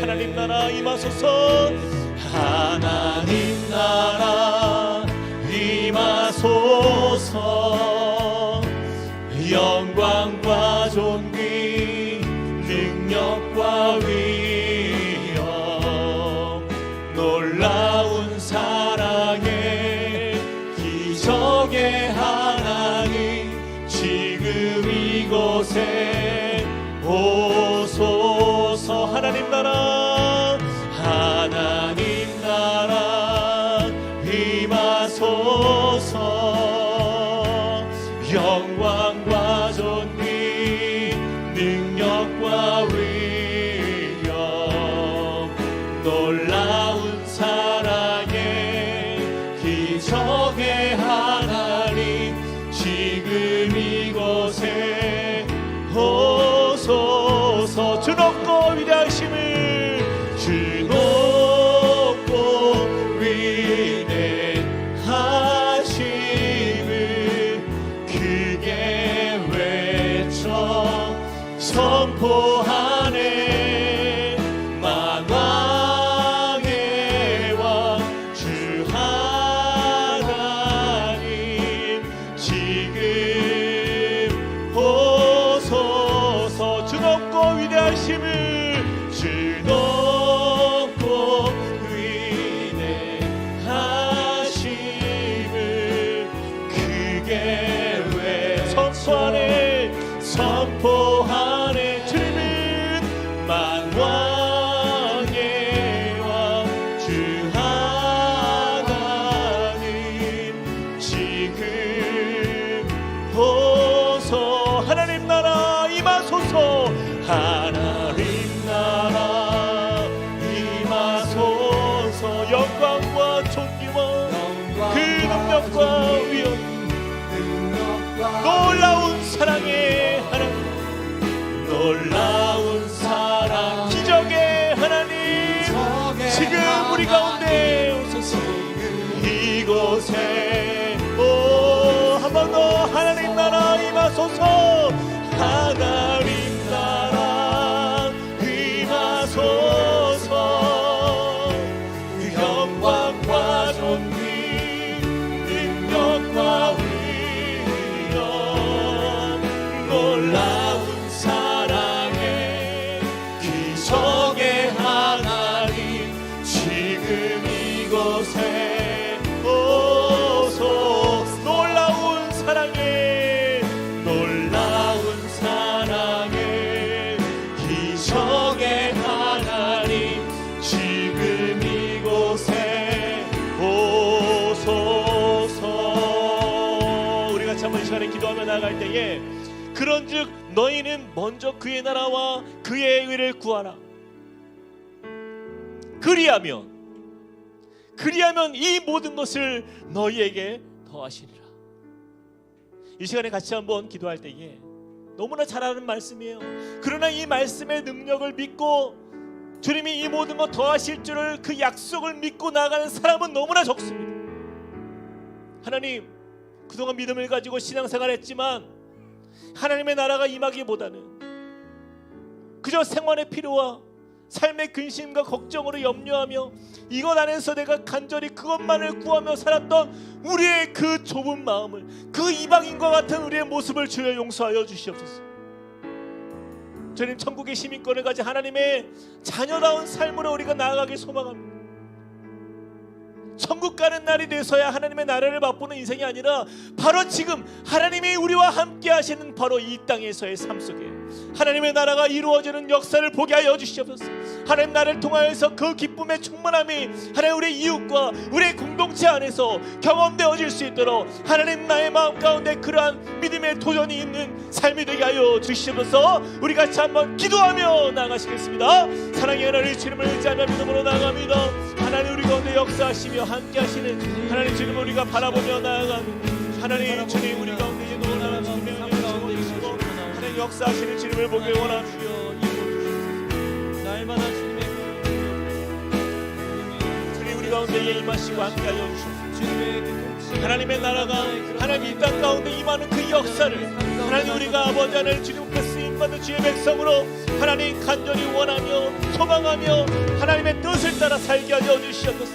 하나님 나라 임하소서, 하나님 나라 임하소서. 영광과 존귀 능력과 위엄, 놀라운 사랑의 기적의 하나님 지금 이곳에 오소서. 하나님 나라, 하나님 나라 임하소서. 영광과 존귀 능력과 위엄, 놀라운 사랑의 기적의 하나님 지금 이곳에 오소서. 주 높고 위대하심을, 주 높고 위대하심을 크게 외쳐 선포하네. 만왕의 왕 주 하나님 지금 오소서. 주 높고 위대하심을, 주 높고 위대하심을 크게 선포하네, 선포하네. 주님은 만왕의 왕 주 하나님 지금 오소. 하나님 나라 임하소서, 하나님 나라 임하소서. 영광과 존귀와 그 능력과 위엄, 놀라운 사랑의 하나님, 놀라운 사랑 기적의 하나님 지금 우리 가운데 오소서. 이곳에 한 번 더 하나님 나라 임하소서. 하나님 나라 임하소서. 영광과 존귀 능력과 위엄, 놀라운 사랑의 나아갈 때에 그런즉 너희는 먼저 그의 나라와 그의 의를 구하라. 그리하면 이 모든 것을 너희에게 더하시리라. 이 시간에 같이 한번 기도할 때에 너무나 잘 아는 말씀이에요. 그러나 이 말씀의 능력을 믿고 주님이 이 모든 것 더하실 줄을, 그 약속을 믿고 나아가는 사람은 너무나 적습니다. 하나님, 그동안 믿음을 가지고 신앙생활 했지만 하나님의 나라가 임하기보다는 그저 생활의 필요와 삶의 근심과 걱정으로 염려하며 이것 안에서 내가 간절히 그것만을 구하며 살았던 우리의 그 좁은 마음을, 그 이방인과 같은 우리의 모습을 주여 용서하여 주시옵소서. 주님, 천국의 시민권을 가진 하나님의 자녀다운 삶으로 우리가 나아가길 소망합니다. 천국 가는 날이 돼서야 하나님의 나라를 맛보는 인생이 아니라 바로 지금 하나님이 우리와 함께 하시는 바로 이 땅에서의 삶 속에 하나님의 나라가 이루어지는 역사를 보게 하여 주시옵소서. 하나님 나라를 통하여서 그 기쁨의 충만함이 하나님 우리의 이웃과 우리의 공동체 안에서 경험되어질 수 있도록 하나님 나의 마음 가운데 그러한 믿음의 도전이 있는 삶이 되게 하여 주시옵소서. 우리 같이 한번 기도하며 나아가시겠습니다. 사랑의 하나님 주님을 의지하며 믿음으로 나아갑니다. 하나님 우리 가운데 역사하시며 함께 하시는 하나님 주님을 우리가 바라보며 나아갑니다. 하나님 주님 우리 가운데 놀라운 주님의 은혜를 주시고 하나님 역사하시는 주님을 보길 원합니다. 날마다 주님의 주님 우리 가운데 임하시고 함께하여 주시옵소서. 하나님의 나라가 하나님 이 땅 가운데 임하는 그 역사를 하나님 우리가 아버지 하나님 주님께 쓰임받은 주의 백성으로 하나님 간절히 원하며 소망하며 하나님의 뜻을 따라 살게 하여 주시옵소서.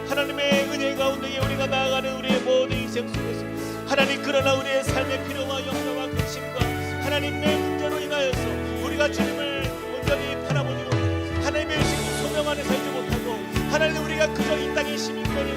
하나님의 은혜 가운데 우리가 나아가는 우리의 모든 인생 속에서 하나님 그러나 우리의 삶의 필요와 염려와 근심과 하나님의 문제로 인하여서 우리가 주님을 온전히 바라보지 못하고 하나님의 의식을 소명 안에 살지 못하고 하나님 우리가 그저 이 땅의 시민권을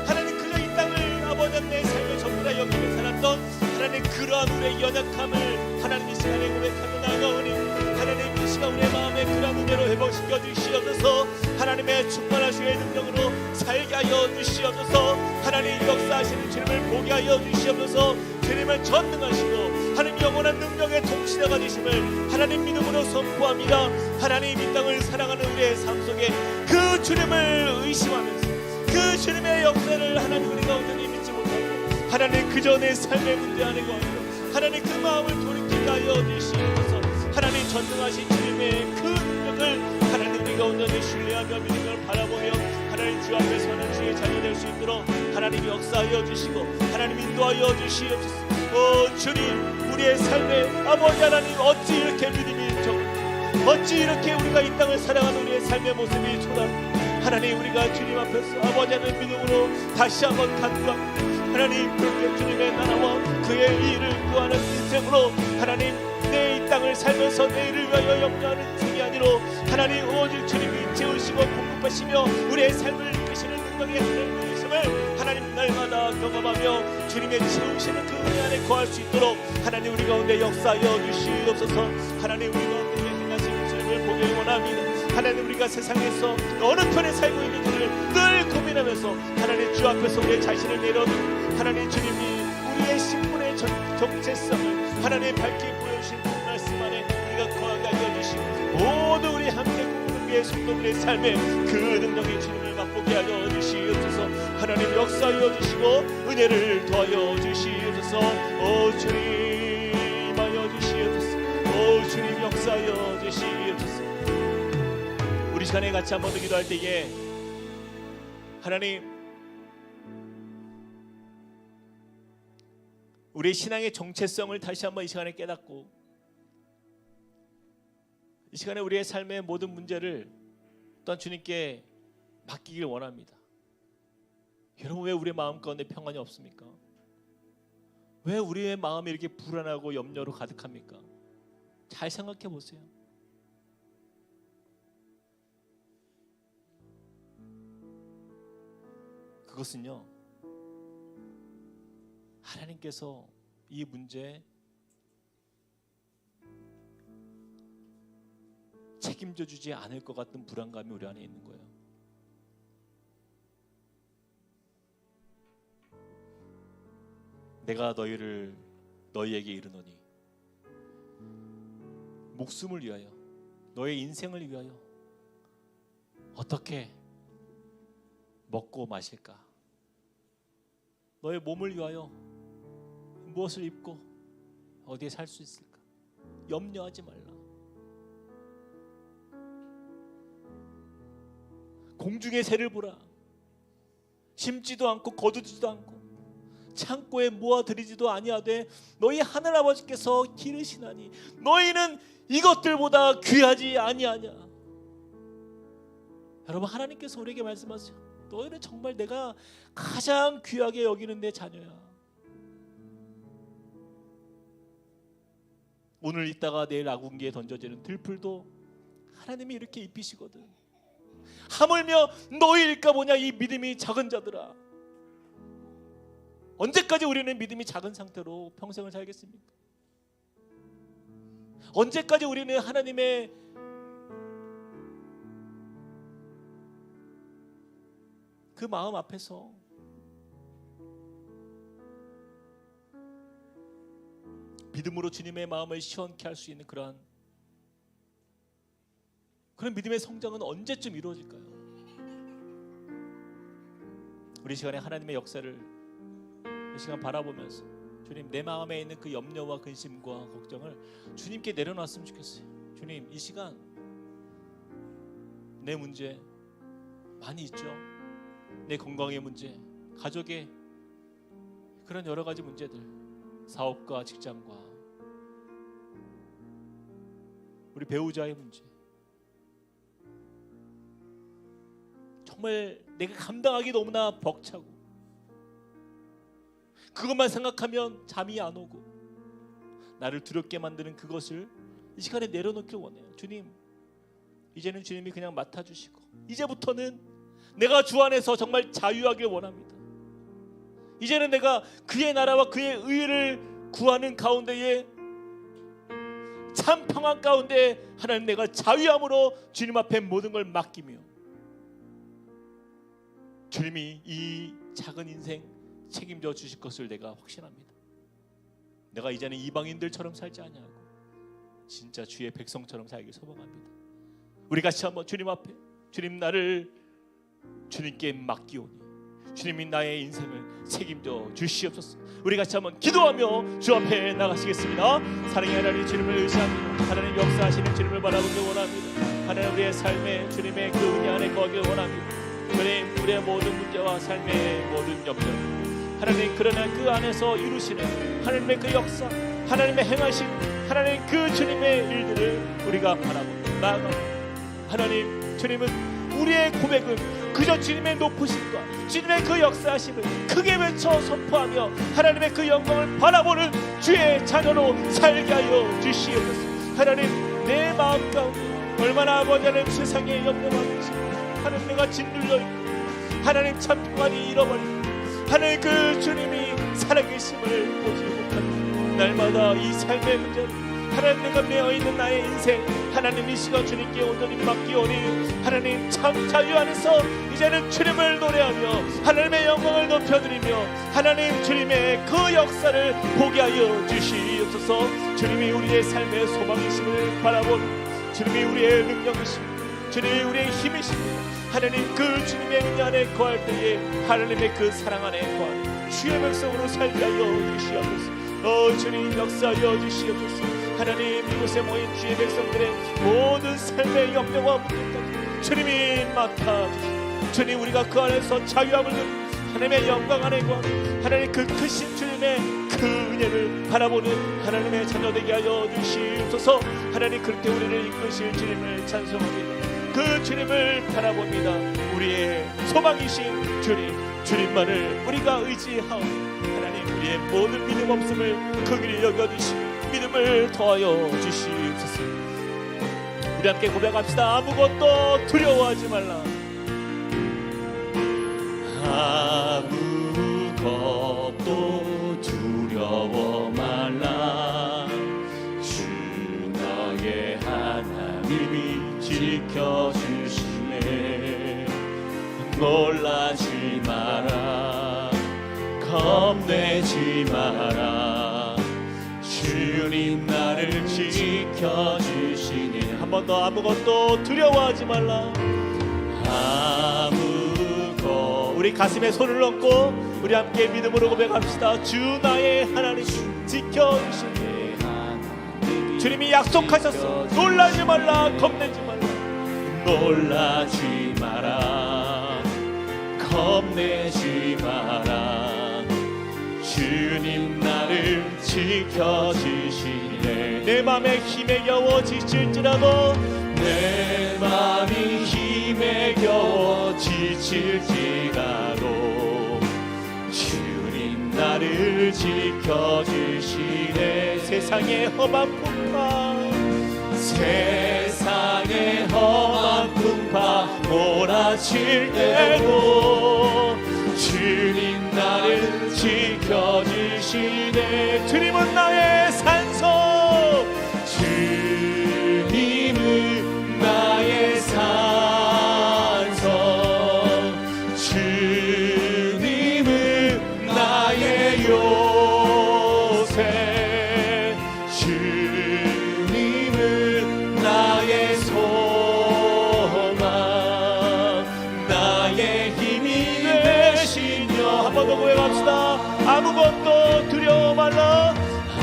하나님 그저 이 땅을 아버지 내 삶의 전부라 여기며 살았던 하나님 그러한 우리의 연약함을 하나님 이 시간에 고백하며 나아가오니 하나님 이 시간 우리의 마음에 그러한 은혜로 회복시켜 주시옵소서. 하나님의 충만하시의 능력으로 살게 하여 주시옵소서. 하나님 역사하시는 주님을 보게 하여 주시옵소서. 주님을 전능하시고 하나님 영원한 능력의 통치자가 되심을 하나님 믿음으로 선포합니다. 하나님 이 땅을 사랑하는 우리의 삶 속에 그 주님을 의심하면서 그 주님의 역사를 하나님 우리가 온전히 믿지 못하고 하나님 그저 내 삶의 문제 안에 거하고 하나님 그 마음을 돌이키게 하여 주시옵소서. 하나님 전능하신 주님의 그 능력을 하나님 우리가 온전히 신뢰하며 믿음을 바라보며 하나님 주 앞에 서는 주의 자녀 될 수 있도록 하나님 역사하여 주시고 하나님 인도하여 주시옵소서. 주님 우리의 삶에 아버지 하나님 어찌 이렇게 믿음이 적은 어찌 이렇게 우리가 이 땅을 살아가는 우리의 삶의 모습이 초라합니다. 하나님 우리가 주님 앞에서 아버지 하나님 믿음으로 다시 한번 간구하고 하나님 그렇게 주님의 나라와 그의 일을 구하는 인생으로 하나님 내 이 땅을 살면서 내일을 위하여 염려하는 인생이 아니로 하나님 오직 주님이 채우시고 공급하시며 우리의 삶을 이끄시는 능력의 하나님이심을 하나님 날마다 경험하며 주님의 채우시는 그 은혜 안에 거할 수 있도록 하나님 우리 가운데 역사하여 주시옵소서. 하나님 우리 가운데 행하시는 주님을 보길 원합니다. 하나님 우리가 세상에서 어느 편에 살고 있는지를 늘 고민하면서 하나님 주 앞에서 우리의 자신을 내려놓고 하나님 주님이 우리의 신분의 정체성을 하나님 밝히 보여주신 그 말씀 안에 우리가 거하게 하여 주시고 모두 우리 함께 꿈꾸는 위의 성도들의 삶에 그 능력의 주님을 맛보게 하여 주시옵소서. 하나님 역사하여 주시고 은혜를 더하여 주시옵소서. 오 주님 하여 주시옵소서. 오 주님 역사하여 주시옵소서. 우리 시간에 같이 한번 더 기도할 때에 하나님 우리의 신앙의 정체성을 다시 한번 이 시간에 깨닫고 이 시간에 우리의 삶의 모든 문제를 또한 주님께 맡기길 원합니다. 여러분 왜 우리의 마음 가운데 평안이 없습니까? 왜 우리의 마음이 이렇게 불안하고 염려로 가득합니까? 잘 생각해 보세요. 그것은요 하나님께서 이 문제에 책임져 주지 않을 것 같은 불안감이 우리 안에 있는 거예요. 내가 너희를 너희에게 이르노니 목숨을 위하여, 너의 인생을 위하여 어떻게 먹고 마실까? 너의 몸을 위하여 무엇을 입고 어디에 살 수 있을까? 염려하지 말라. 공중의 새를 보라. 심지도 않고 거두지도 않고 창고에 모아들이지도 아니하되 너희 하늘 아버지께서 기르시나니 너희는 이것들보다 귀하지 아니하냐. 여러분, 하나님께서 우리에게 말씀하세요. 너희는 정말 내가 가장 귀하게 여기는 내 자녀야. 오늘 있다가 내일 아궁기에 던져지는 들풀도 하나님이 이렇게 입히시거든. 하물며 너희일까 보냐 이 믿음이 작은 자들아. 언제까지 우리는 믿음이 작은 상태로 평생을 살겠습니까? 언제까지 우리는 하나님의 그 마음 앞에서 믿음으로 주님의 마음을 시원케 할 수 있는 그런 믿음의 성장은 언제쯤 이루어질까요? 우리 시간에 하나님의 역사를 이 시간 바라보면서 주님, 내 마음에 있는 그 염려와 근심과 걱정을 주님께 내려놨으면 좋겠어요. 주님, 이 시간 내 문제 많이 있죠. 내 건강의 문제, 가족의 그런 여러 가지 문제들, 사업과 직장과 우리 배우자의 문제, 정말 내가 감당하기 너무나 벅차고 그것만 생각하면 잠이 안 오고 나를 두렵게 만드는 그것을 이 시간에 내려놓길 원해요. 주님, 이제는 주님이 그냥 맡아주시고 이제부터는 내가 주 안에서 정말 자유하길 원합니다. 이제는 내가 그의 나라와 그의 의를 구하는 가운데에 참 평안 가운데 하나님, 내가 자유함으로 주님 앞에 모든 걸 맡기며 주님이 이 작은 인생 책임져 주실 것을 내가 확신합니다. 내가 이제는 이방인들처럼 살지 아니하고 진짜 주의 백성처럼 살길 소망합니다. 우리 같이 한번 주님 앞에, 주님, 나를 주님께 맡기오니 주님이 나의 인생을 책임져 주시옵소서. 우리 같이 한번 기도하며 주 앞에 나가시겠습니다. 사랑의 하나님, 주님을 의지합니다. 하나님 역사하시는 주님을 바라보길 원합니다. 하나님, 우리의 삶에 주님의 그 은혜 안에 거하길 원합니다. 주님, 우리의 모든 문제와 삶의 모든 염려, 하나님, 그러나 그 안에서 이루시는 하나님의 그 역사, 하나님의 행하신 하나님 그 주님의 일들을 우리가 바라보고 나아갑니다. 하나님, 주님은 우리의 고백은 그저 주님의 높으심과 주님의 그 역사하심을 크게 외쳐 선포하며 하나님의 그 영광을 바라보는 주의 자녀로 살게 하여 주시옵소서. 하나님, 내 마음 가운데 얼마나 아버지는 세상에 염려하는지, 하나님, 내가 짓눌려 있고 하나님 참 평안이 잃어버리고 하나님 그 주님이 살아계심을 보지 못하는 날마다 이 삶의 문제를 하나님, 내가 매어있는 나의 인생 하나님 이 시간 주님께 온전히 맡기오니 하나님 참 자유 안에서 이제는 주님을 노래하며 하나님의 영광을 높여드리며 하나님 주님의 그 역사를 보게 하여 주시옵소서. 주님이 우리의 삶의 소망이심을 바라보는 주님이 우리의 능력이십니다. 주님이 우리의 힘이십니다. 하나님 그 주님의 은혜 안에 거할 때에 하나님의 그 사랑 안에 거하는 주의 백성으로 살게 하여 주시옵소서. 주님 역사하여 주시옵소서. 하나님, 이곳에 모인 주의 백성들의 모든 삶의 염려와 문제까지 주님이 맡아주시고 주님, 우리가 그 안에서 자유함을 누리는 하나님의 영광 안에 거하는 하나님 그 크신 주님의 그 은혜를 바라보는 하나님의 자녀 되게 하여 주시옵소서. 하나님, 그렇게 우리를 이끄실 주님을 찬송합니다. 그 주님을 바라봅니다. 우리의 소망이신 주님만을 우리가 의지하오. 하나님, 우리의 모든 믿음 없음을 긍휼히 여겨주시고 믿음을 더하여 주시옵소서. 우리 함께 고백합시다. 아무것도 두려워하지 말라. 아무것도 두려워 말라. 주 너의 하나님이 지켜주시네. 놀라지 마라. 겁내지 마라. 주님 나를 지켜주시네. 한 번 더. 아무것도 두려워하지 말라. 아무것. 우리 가슴에 손을 얹고 우리 함께 믿음으로 고백합시다. 주 나의 하나님 지켜주시네. 주님이 약속하셨어. 놀라지 말라. 겁내지 말라. 놀라지 마라. 겁내지 마라. 주님 나를 지켜주시네. 내 맘에 힘에 겨워 지칠지라도 내 맘이 힘에 겨워 지칠지라도 주님 나를 지켜주시네. 세상의 험한 풍파 세상의 험한 풍파 몰아칠 때도 주님 나를 지켜주시네. 주님은 나의 산소. 주님은 나의 산소. 주님은 나의 요새. 주님은 나의 소망. 나의 힘이 되시며. 한 번 더 고백합시다. 아무것도 두려워 말라.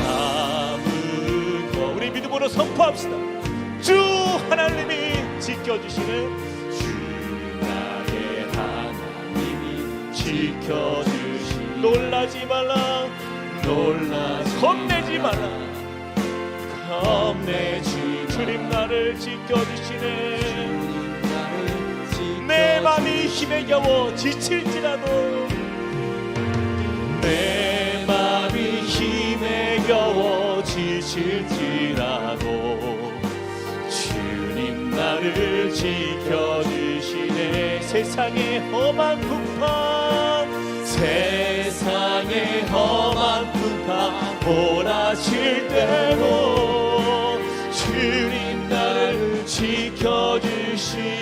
아무것. 우리 믿음으로 선포합시다. 주 하나님이 지켜주시는. 주 나의 하나님이 지켜주시는. 놀라지 말라. 놀라지 겁내지 말라. 겁내지. 주님 나를 지켜주시네. 내 맘이 힘에 겨워 지칠지라도 내 맘이 힘에 겨워 지칠지라도 주님 나를 지켜주시네. 세상의 험한 풍파 세상의 험한 풍파 몰아칠 때도 주님 나를 지켜주시네.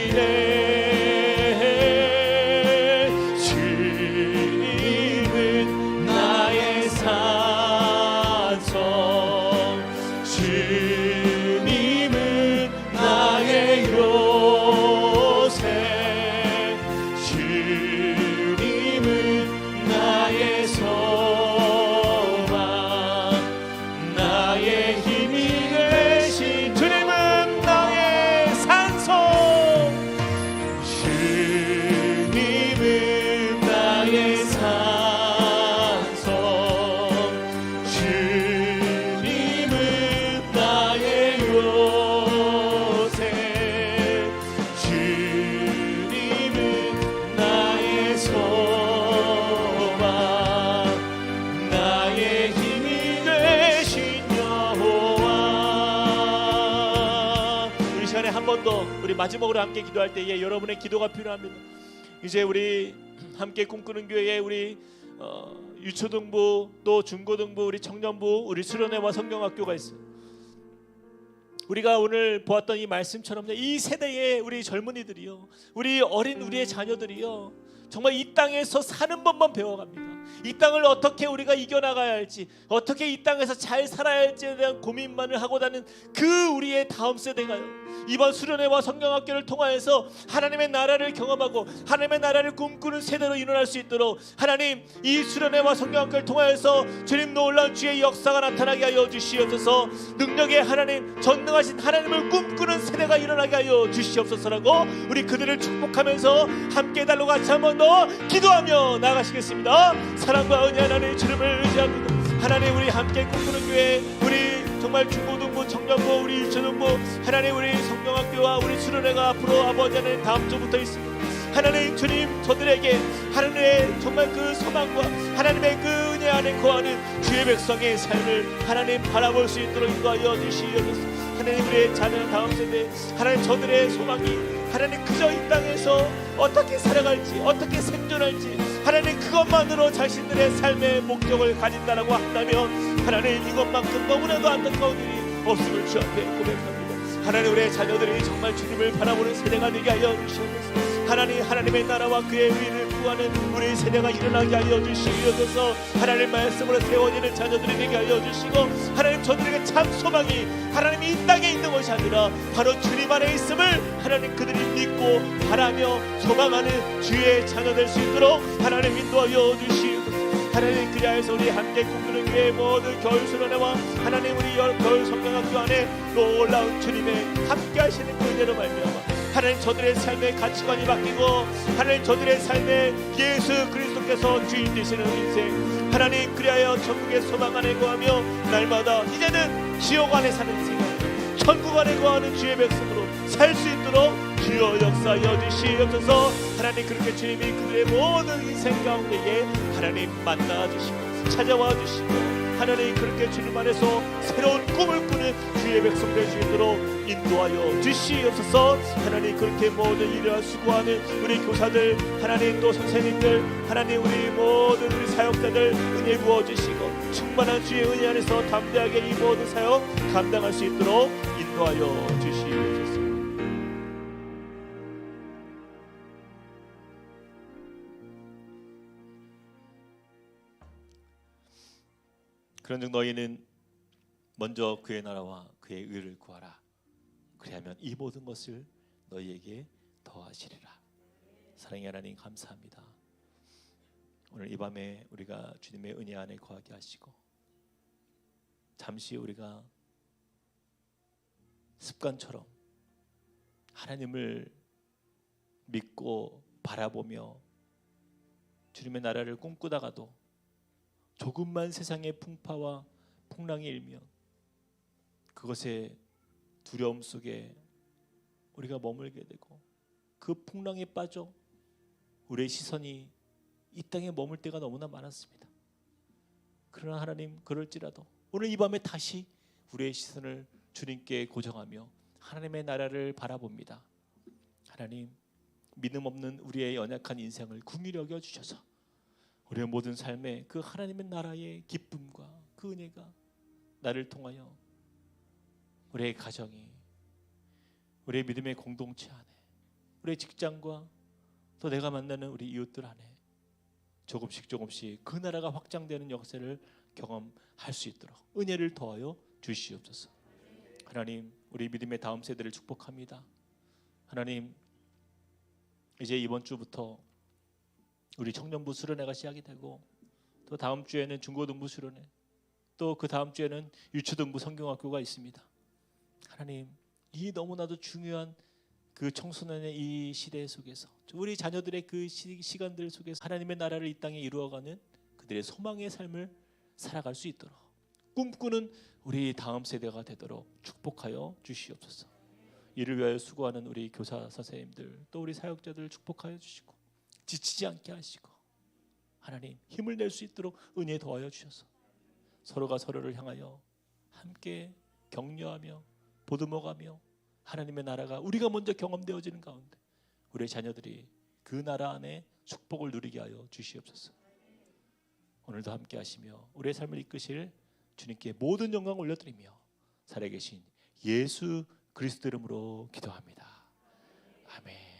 주님은 나의 산성. 주님은 나의 요새. 주님은 나의 소망. 나의 힘이 되신. 주님은 나의 산성. 주님은 나의 산성. 주님은 나의 요새. 주님은 나의 소망. 나의 힘이 되신 여호와. 우리 시간에 한 번 더 우리 마지막으로 함께 기도할 때에 여러분의 기도가 필요합니다. 이제 우리 함께 꿈꾸는 교회에 우리 유초등부 또 중고등부 우리 청년부 우리 수련회와 성경학교가 있어요. 우리가 오늘 보았던 이 말씀처럼 이 세대의 우리 젊은이들이요, 우리 어린 우리의 자녀들이요, 정말 이 땅에서 사는 법만 배워갑니다. 이 땅을 어떻게 우리가 이겨나가야 할지, 어떻게 이 땅에서 잘 살아야 할지에 대한 고민만을 하고 다니는 그 우리의 다음 세대가요, 이번 수련회와 성경학교를 통하여서 하나님의 나라를 경험하고 하나님의 나라를 꿈꾸는 세대로 일어날 수 있도록 하나님 이 수련회와 성경학교를 통하여서 주님 놀라운 주의 역사가 나타나게 하여 주시옵소서. 능력의 하나님, 전능하신 하나님을 꿈꾸는 세대가 일어나게 하여 주시옵소서라고 우리 그들을 축복하면서 함께 달로 같이 한 번 더 기도하며 나가시겠습니다. 사랑과 은혜 하나님 주님을 의지합니다. 하나님 우리 함께 꿈꾸는 교회, 우리 정말 중고등부, 청년부, 우리 유초등부, 하나님 우리 성경학교와 우리 수련회가 앞으로 아버지 하나님 다음 주부터 있습니다. 하나님 주님 저들에게 하나님의 정말 그 소망과 하나님의 그 은혜 안에 거하는 주의 백성의 삶을 하나님 바라볼 수 있도록 인도하여 주시옵소서. 하나님 우리의 자녀 다음 세대, 하나님 저들의 소망이 하나님 그저 이 땅에서 어떻게 살아갈지, 어떻게 생존할지, 하나님 그것만으로 자신들의 삶의 목적을 가진다라고 한다면 하나님 이것만큼 너무나도 안타까운 일이 없음을 주 앞에 고백합니다. 하나님 우리의 자녀들이 정말 주님을 바라보는 세대가 되게 하여 주시옵소서. 하나님의 나라와 그의 의를 구하는 우리 세대가 일어나게 하여 주시옵소서. 하나님 말씀으로 세워지는 자녀들이 되게 하여 주시고, 하나님 저들에게 참 소망이 하나님이 이 땅에 있는 것이 아니라 바로 주님 안에 있음을 하나님 그들이 믿고 바라며 소망하는 주의 자녀 될 수 있도록 하나님 인도하여 주시옵소서. 하나님 그 자리에서 우리 함께 꿈꾸는 교회 모든 겨울 수련회와 하나님 우리 겨울 성경학교 안에 놀라운 주님의 함께 하시는 그 은혜로 말미암아 하나님 저들의 삶의 가치관이 바뀌고, 하나님 저들의 삶에 예수 그리스도께서 주인 되시는 인생, 하나님 그리하여 천국의 소망 안에 거하며 날마다 이제는 지옥 안에 사는 생활, 천국 안에 거하는 주의 백성으로 살 수 있도록 주여 역사하여 주시옵소서. 하나님 그렇게 주님이 그들의 모든 인생 가운데에 하나님 만나 주시고 찾아와 주시고, 하나님 그렇게 주님 안에서 새로운 꿈을 꾸는 주의 백성 될 수 있도록 인도하여 주시옵소서. 하나님 그렇게 모든 일을 수고하는 우리 교사들, 하나님 또 선생님들, 하나님 우리 모든 우리 사역자들 은혜 부어주시고 충만한 주의 은혜 안에서 담대하게 이 모든 사역 감당할 수 있도록 인도하여 주시옵소서. 그런즉 너희는 먼저 그의 나라와 그의 의를 구하라. 그리하면 이 모든 것을 너희에게 더하시리라. 사랑의 하나님 감사합니다. 오늘 이 밤에 우리가 주님의 은혜 안에 거하게 하시고, 잠시 우리가 습관처럼 하나님을 믿고 바라보며 주님의 나라를 꿈꾸다가도 조금만 세상의 풍파와 풍랑이 일면 그것에 두려움 속에 우리가 머물게 되고, 그 풍랑에 빠져 우리의 시선이 이 땅에 머물 때가 너무나 많았습니다. 그러나 하나님 그럴지라도 오늘 이 밤에 다시 우리의 시선을 주님께 고정하며 하나님의 나라를 바라봅니다. 하나님 믿음 없는 우리의 연약한 인생을 긍휼히 여겨 주셔서 우리의 모든 삶에 그 하나님의 나라의 기쁨과 그 은혜가 나를 통하여 우리의 가정이, 우리의 믿음의 공동체 안에, 우리의 직장과 또 내가 만나는 우리 이웃들 안에 조금씩 그 나라가 확장되는 역사를 경험할 수 있도록 은혜를 더하여 주시옵소서. 하나님 우리 믿음의 다음 세대를 축복합니다. 하나님 이제 이번 주부터 우리 청년부 수련회가 시작이 되고, 또 다음 주에는 중고등부 수련회, 또 그 다음 주에는 유초등부 성경학교가 있습니다. 하나님 이 너무나도 중요한 그 청소년의 이 시대 속에서 우리 자녀들의 그 시간들 속에서 하나님의 나라를 이 땅에 이루어가는 그들의 소망의 삶을 살아갈 수 있도록 꿈꾸는 우리 다음 세대가 되도록 축복하여 주시옵소서. 이를 위하여 수고하는 우리 교사 선생님들, 또 우리 사역자들 축복하여 주시고 지치지 않게 하시고, 하나님 힘을 낼 수 있도록 은혜 더하여 주셔서 서로가 서로를 향하여 함께 격려하며 보듬어가며 하나님의 나라가 우리가 먼저 경험되어지는 가운데 우리의 자녀들이 그 나라 안에 축복을 누리게 하여 주시옵소서. 오늘도 함께 하시며 우리의 삶을 이끄실 주님께 모든 영광 올려드리며 살아계신 예수 그리스도 이름으로 기도합니다. 아멘.